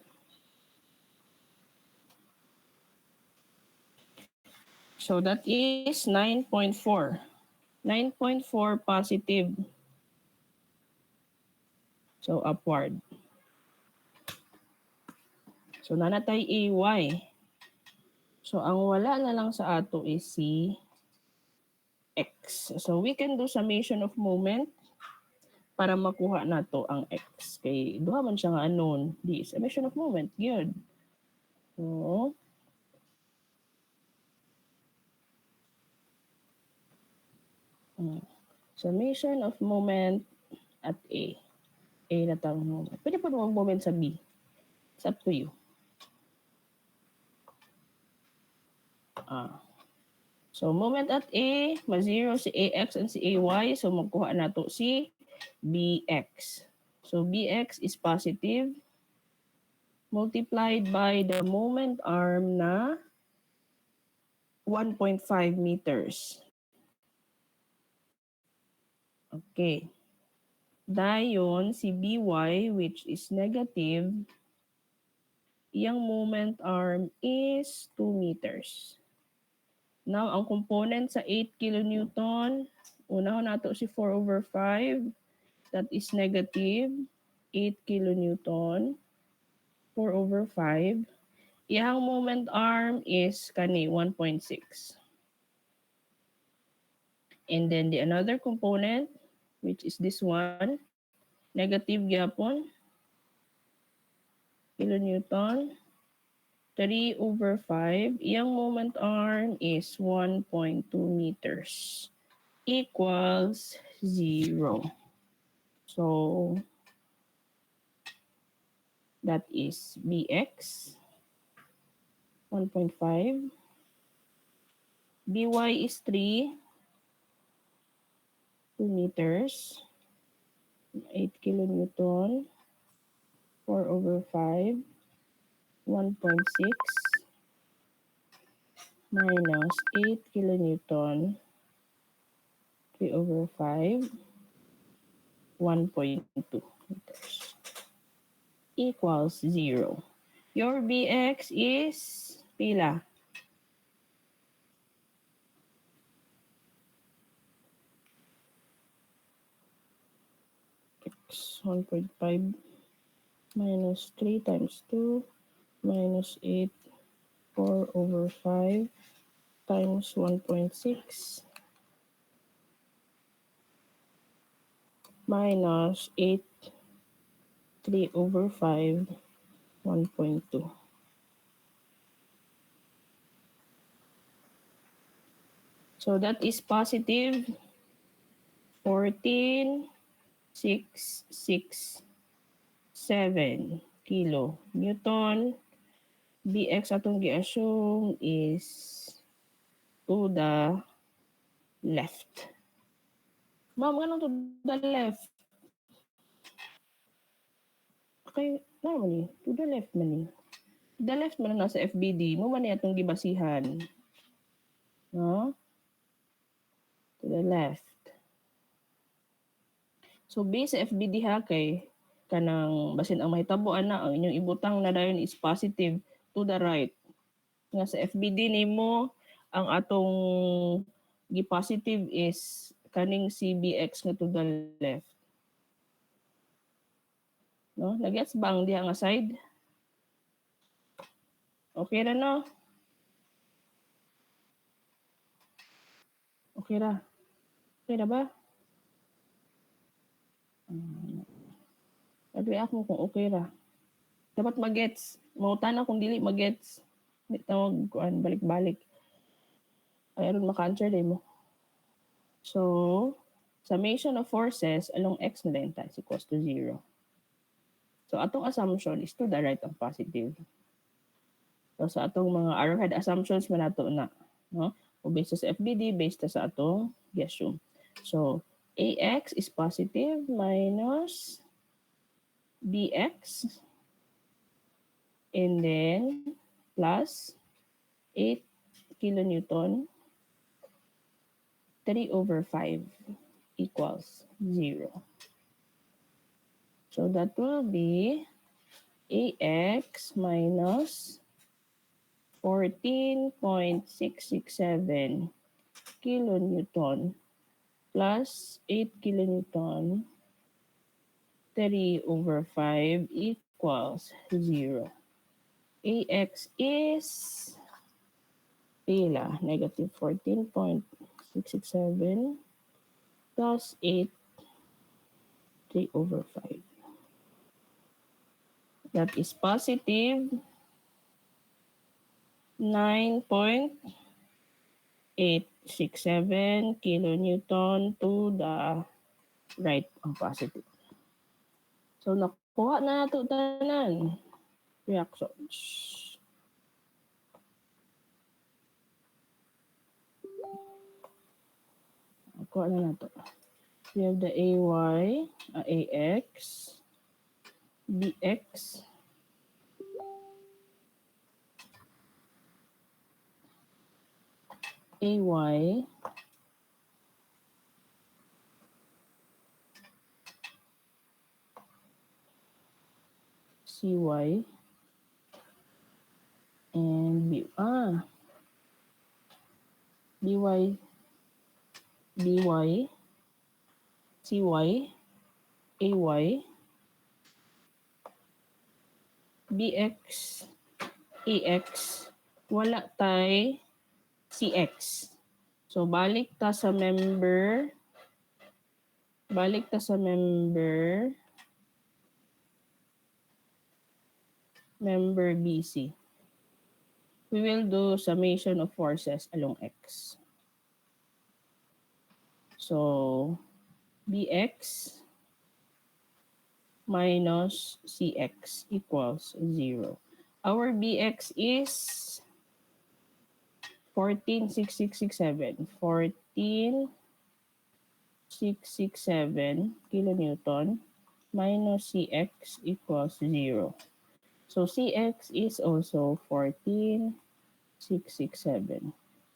So that is 9.4. 9.4 positive. So upward. So nanatay AY. So ang wala na lang sa ato is si X. So we can do summation of moment para makuha nato ang X. Kay duha man siya nga unknown. Di summation of moment. Good. So summation of moment at A. A na tang moment. Pwede po naman moment sa B. It's up to you. So, moment at A, ma-zero si AX and si AY. So, magkuha na to si BX. So, BX is positive multiplied by the moment arm na 1.5 meters. Okay. Dayon, si BY, which is negative, iyang moment arm is 2 meters. Now, ang component sa 8 kilonewton, unahon nato si 4/5. That is negative 8 kilonewton. 4/5. Iyang moment arm is kani 1.6. And then the another component, which is this one, negative gyapon, kilonewton. 3/5, iyang moment arm is 1.2 meters equals 0. So, That is bx 1.5. By is 3, 2 meters, 8 kilonewton, 4/5, 1.6 minus 8 kilonewton, 3/5, 1.2 meters equals 0. Your Bx is pila? X 1.5 minus 3 times 2 minus 8, 4/5 times 1.6 minus 8, 3/5, 1.2. So that is positive 14,667 kilo Newton. Bx atong gi-assume is to the left. Ma'am, ganun to the left? Okay, naman ni. To the left man ni. The left man na nasa FBD. Mo man ni atong gibasihan. No? To the left. So, base sa FBD ha kay kanang basin ang mahitabuan na ang inyong ibutang na dayon is positive to the right. Nga sa FBD nimo ang atong gi-positive is kaning CBX nga to the left. No? Nagets ba ang diha nga side? Okay ra no? Okay ra. Okay ra ba? Agree ako kung okay ra. Dapat magets. Mautan kung dili magets. Hindi tawag kuan balik-balik. Ay aron maka-answer din mo. So, summation of forces along x na length is equals to 0. So, atong assumption is to the right ang positive. So, sa atong mga arrowhead assumptions man nato na. No? O based sa FBD, based sa atong i-assume. So, AX is positive minus BX and then plus 8 kilonewton 3/5 equals 0. So that will be AX minus 14.667 kilonewton plus 8 kilonewton 3/5 equals 0. AX is pila, negative 14.667 plus 8, 3/5. That is positive 9.867 kilonewton to the right ang positive. So, nakuha na nato tanan reactions. Nakuha na nato. We have the AY, AX, BX, AY, CY, and BY, CY, AY, BX, AX, wala tay CX. So, balik ta sa member BC. We will do summation of forces along X. So, BX minus Cx equals 0. Our Bx is 14,667. 14,667 kilonewton minus Cx equals 0. So Cx is also 14,667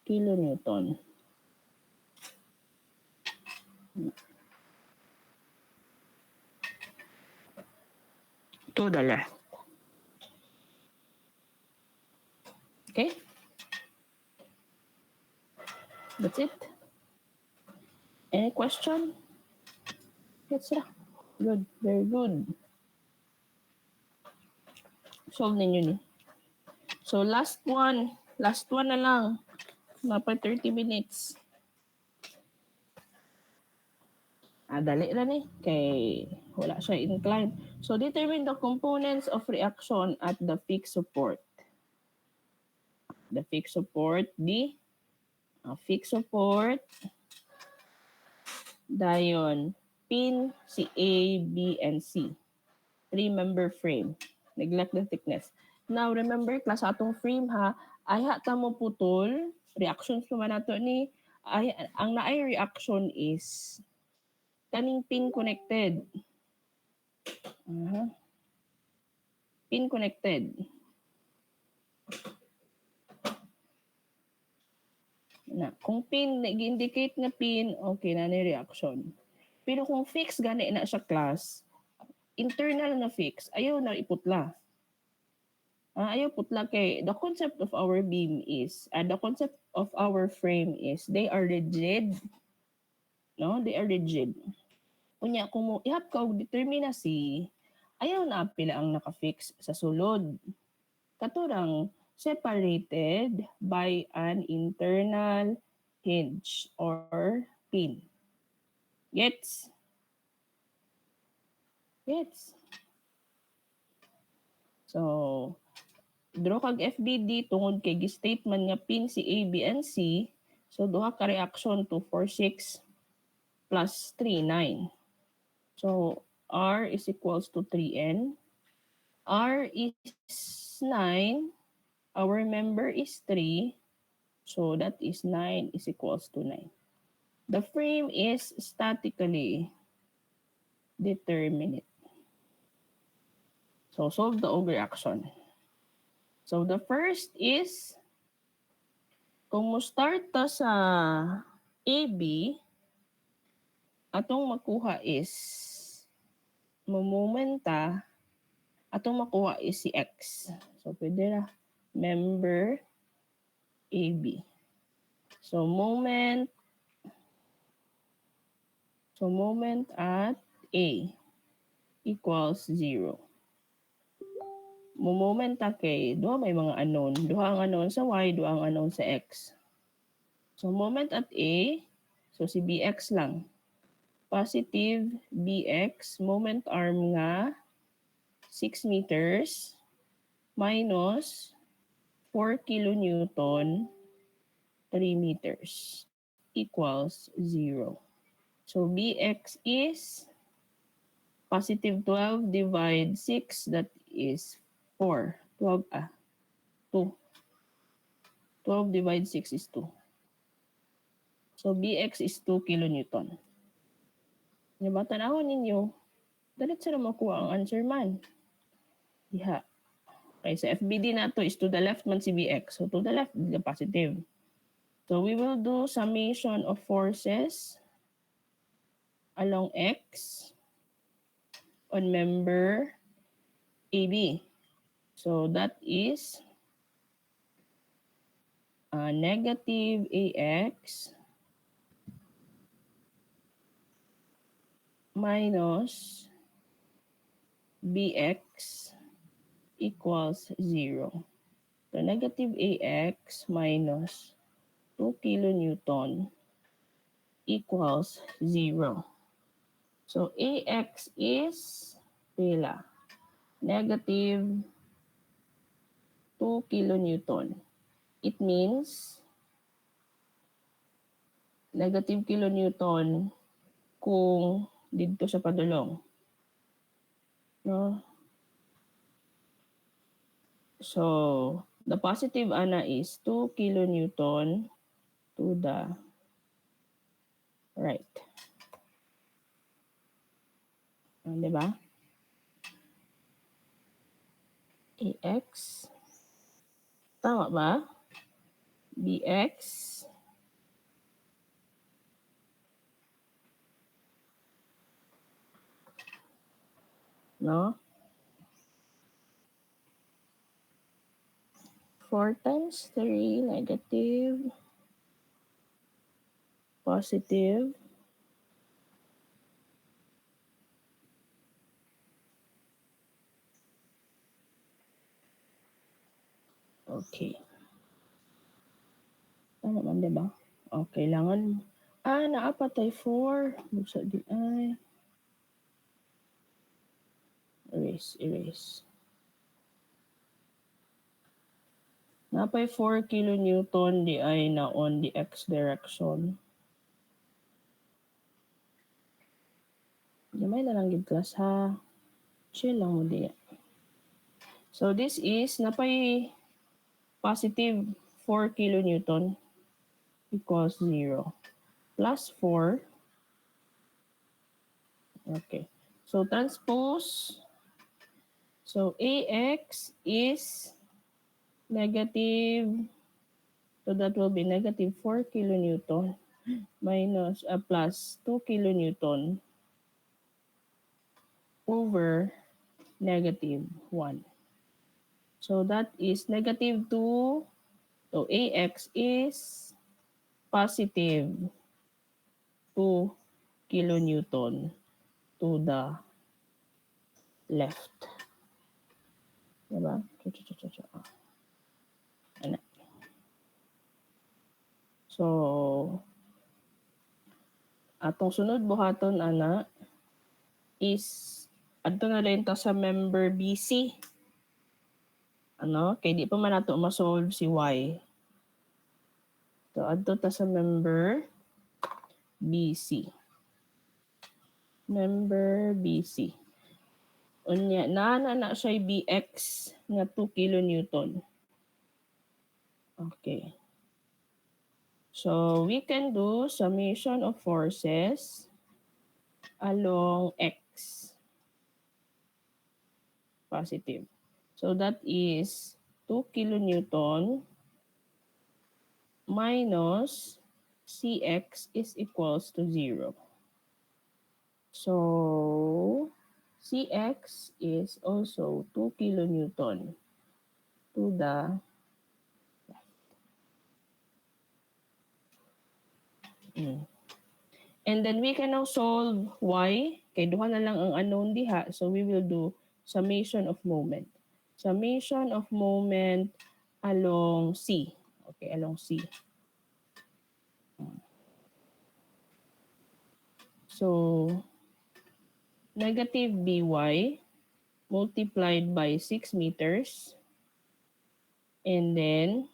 kilonewton. To the left. Okay? That's it. Any question? That's it. Good. Very good. Solve ninyo ni. So last one. Last one na lang. Mapa 30 minutes. Dali na ni. Kay wala siya inclined. So determine the components of reaction at the fixed support. The fixed support, fixed support, dayon, pin, si A, B, and C. 3-member frame. Neglect the thickness. Now, remember, class atong frame ha, ay ta mo putol, reactions naman nato ni, ay, ang naay reaction is, kaning pin connected. Pin connected. Na, kung pin, nag-indicate na pin, okay na ni reaction. Pero kung fix gani na siya class, internal na fix, ayaw na iputla. Ayaw putla kay the concept of our beam is, the concept of our frame is, they are rigid. No? They are rigid. Kunya, kung mo ihap ka og determinacy, ayaw na pila ang nakafix sa sulod. Katurang separated by an internal hinge or pin. Gets? Gets? So, draw kag FBD tungod kay gi-statement nga pin si A, B, and C. So, duha ka reaction 2, 4, 6 plus 3, 9. So, R is equals to 3N. R is 9. Our member is 3. So, that is 9 is equals to 9. The frame is statically determinate. So, solve the over reaction. So, the first is, kung mo start ta sa AB, atong makuha is, momenta, atong makuha is si X. So, pwede na, member AB. So, moment at A equals 0. Moment kay duha may mga unknown. Duha ang unknown sa Y, duha ang unknown sa X. So, moment at A, so si BX lang. Positive BX, moment arm nga 6 meters minus 4 kilonewton 3 meters equals 0. So, BX is positive 12 divide 6, that is 4. 2. 12 divide 6 is 2. So, BX is 2 kilonewton. Diba, tanawin ninyo, dalit sila makuha ang answer man. Diha. Okay, sa FBD na to is to the left man si BX. So, to the left, the positive. So, we will do summation of forces along X on member AB. So, that is negative AX minus BX equals 0. So, negative AX minus 2 kilonewton equals 0. So, AX is pila? Negative 2 kilonewton. It means negative kilonewton kung dito sa padulong. No? So, the positive ana is 2 kilonewton to the right. Di ba? AX. Tama ba? BX. No? 4 times 3, negative, positive. Okay. Tama man, di ba? Okay, kailangan. Naapatay 4. Buksa di ay. Erase. Napay 4 kilonewton di ay na on the x direction. Gamay na lang gid class ha. Chill lang mo di. So this is napay positive 4 kilonewton equals 0 plus 4. Okay. So transpose. So AX is negative. So that will be negative 4 kilonewton minus plus 2 kilonewton over negative 1. So that is negative 2. So AX is positive 2 kilonewton to the left. Diba? Ano? So, atong sunod buhaton ana is adto na rin ta sa member BC. Ano? Kay di pa man nato ma-solve si Y. So, adto ta sa member BC. Member BC. Unya, na siya BX nga 2 kilonewton. Okay. So, we can do summation of forces along X. Positive. So, that is 2 kilonewton minus Cx is equals to 0. So, Cx is also 2 kilonewton to the And then we can now solve y. Kay duha na lang ang unknown diha. So we will do summation of moment. Summation of moment along C. Okay, along C. So, negative by multiplied by 6 meters. And then,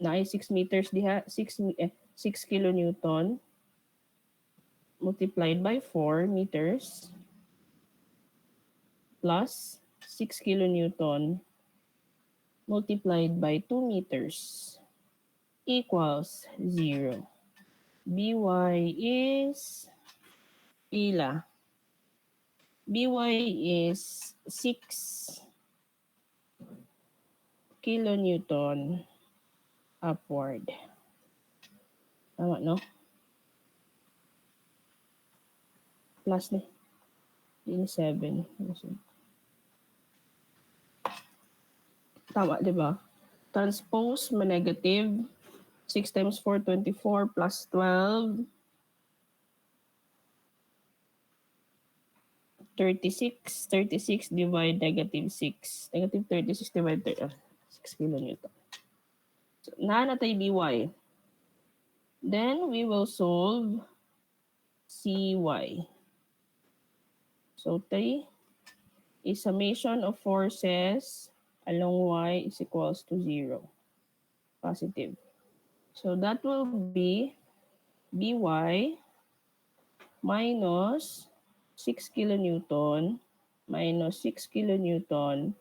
na 6 meters diha, 6 kilonewton multiplied by 4 meters plus 6 kilonewton multiplied by 2 meters equals 0. By is ila. By is 6 kilonewton upward. Tama, no? Plus ni. Ini 7. Tama, di ba? Transpose ma negative. 6 times 4, 24 plus 12. 36 divide negative 6. Negative 36 divide 6 kilonewton. So, naanatay by. Then, we will solve Cy. So, 3 is summation of forces along y is equals to 0. Positive. So, that will be by minus 6 kilonewton minus 6 kilonewton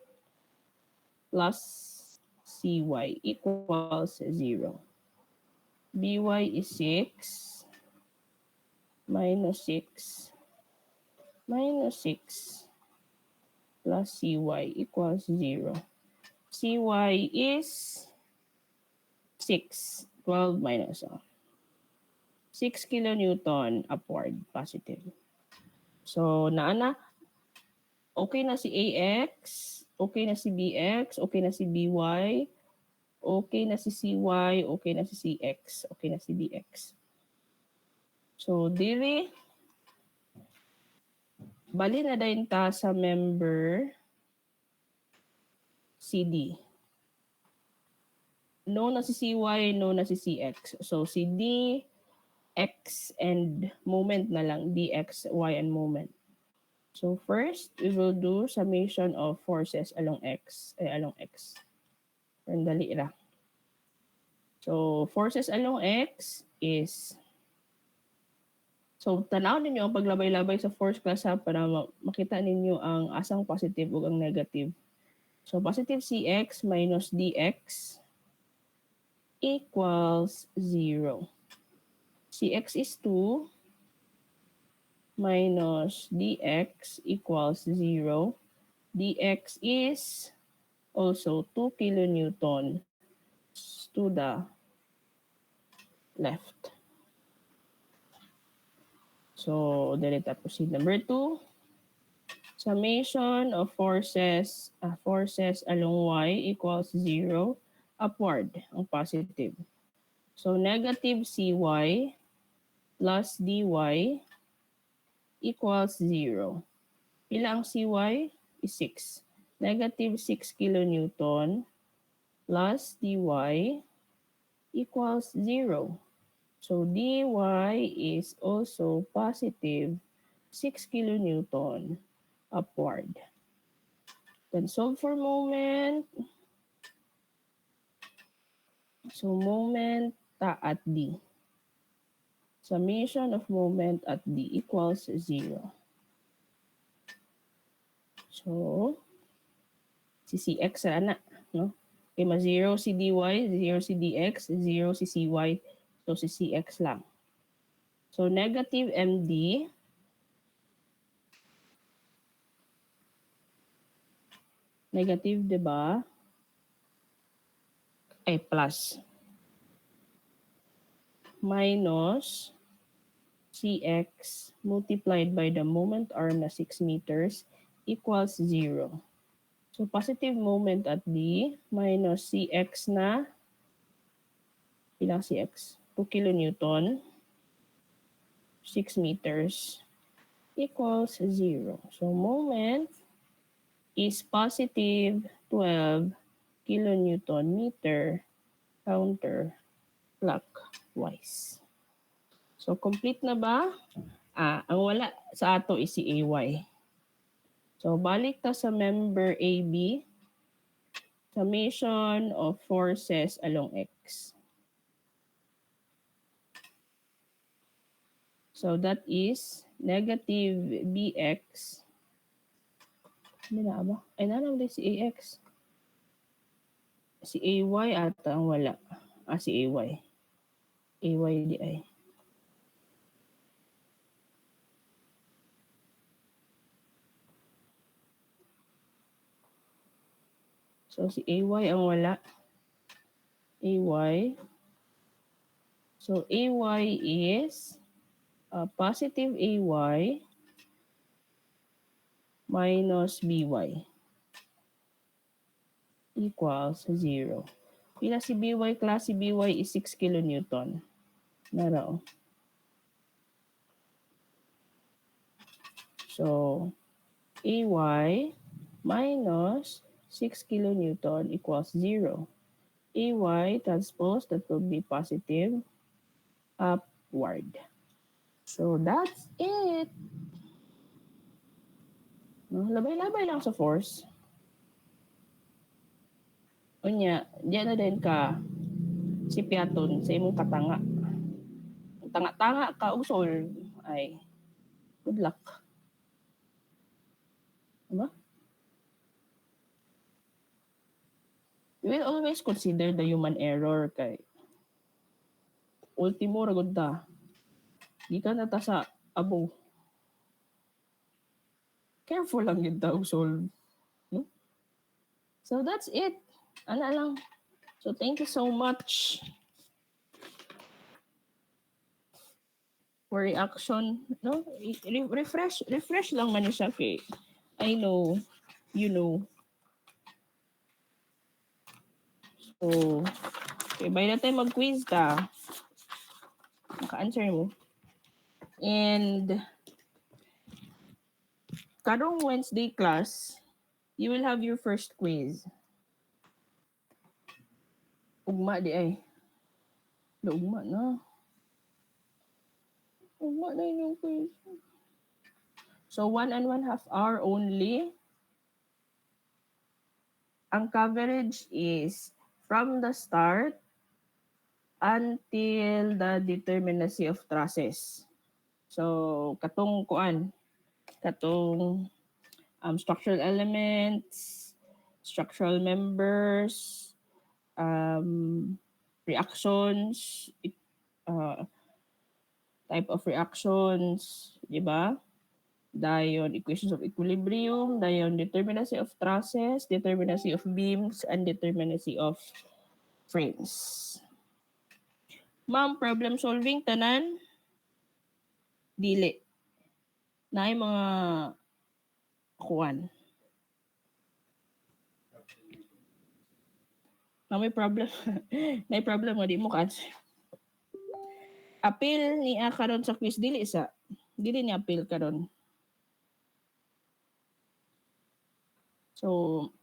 plus Cy equals 0. By is 6 minus 6 minus 6 plus Cy equals 0. Cy is 6. 12 minus 6 kilonewton upward, positive. So, okay na si AX, okay na si BX, okay na si BY, okay na si CY, okay na si CX, okay na si DX. So, dili, bali na dayon ta sa member CD. No na si CY, no na si CX. So, si D, X, and moment na lang. DX, Y, and moment. So, first, we will do summation of forces along X. Ang dali ra. So, forces along X is, so tanaw ninyo ang paglabay-labay sa force class ha, para makita ninyo ang asang positive ug ang negative. So, positive CX minus DX equals 0. CX is 2 minus DX equals 0. DX is also 2 kilonewton to the left. So, dili ta proceed. Number 2, summation of forces along Y equals 0, upward, ang positive. So, negative CY plus DY equals 0. Pila ang CY is 6. Negative 6 kilonewton plus dy equals 0. So dy is also positive 6 kilonewton upward. Then solve for moment. So moment at D. Summation of moment at D equals 0. So, si CX sana, no? Okay, ma-0 si dy, 0 si dx, 0 si cy. So, si CX lang. So, negative MD negative, diba? Ay, plus. Minus CX multiplied by the moment arm na 6 meters equals 0. So, positive moment at D minus CX na, ilang CX? 2 kilonewton, 6 meters equals 0. So, moment is positive 12 kilonewton meter counterclockwise. So, complete na ba? Ang wala sa ato is si AY. So, balik ta sa member AB. Summation of forces along X. So, that is negative BX. Hindi na ba? Ay, nanam din si AX. Si AY ata ang wala. Si AY. AY di ay. So, si AY ang wala. AY. So, AY is positive AY minus BY equals 0. Pila si BY class? Si BY is 6 kilonewton. Naraw. So, AY minus 6 kilonewton equals 0. AY transpose, that will be positive upward. So, that's it. No, labay-labay lang sa force. Unya, diyan na din ka si piaton sa imong katanga. Tanga-tanga ka usol ay good luck. Diba? You will always consider the human error kay ultimo ra gud ta. Di ka na ta sa abo. Careful lang yun ta og solve. No? So that's it. Ano lang. So thank you so much for reaction. No? Refresh lang man siya kay I know, you know. So, okay, by the time mag-quiz ka, maka-answer mo. And karong Wednesday class, you will have your first quiz. Ugma di ay. Ugma na. Ugma na yung quiz. So 1.5 hour only. Ang coverage is from the start until the determinacy of trusses. So katong kuan, katong structural elements, structural members, reactions, type of reactions, di ba? Dayon equations of equilibrium, dayon determinacy of trusses, determinacy of beams, and determinacy of frames. Ma'am, problem solving tanan dili. Naay mga kuan. May problem. May problem nga di mo ka-answer. Appeal ni karon sa quiz dili ni appeal karon. So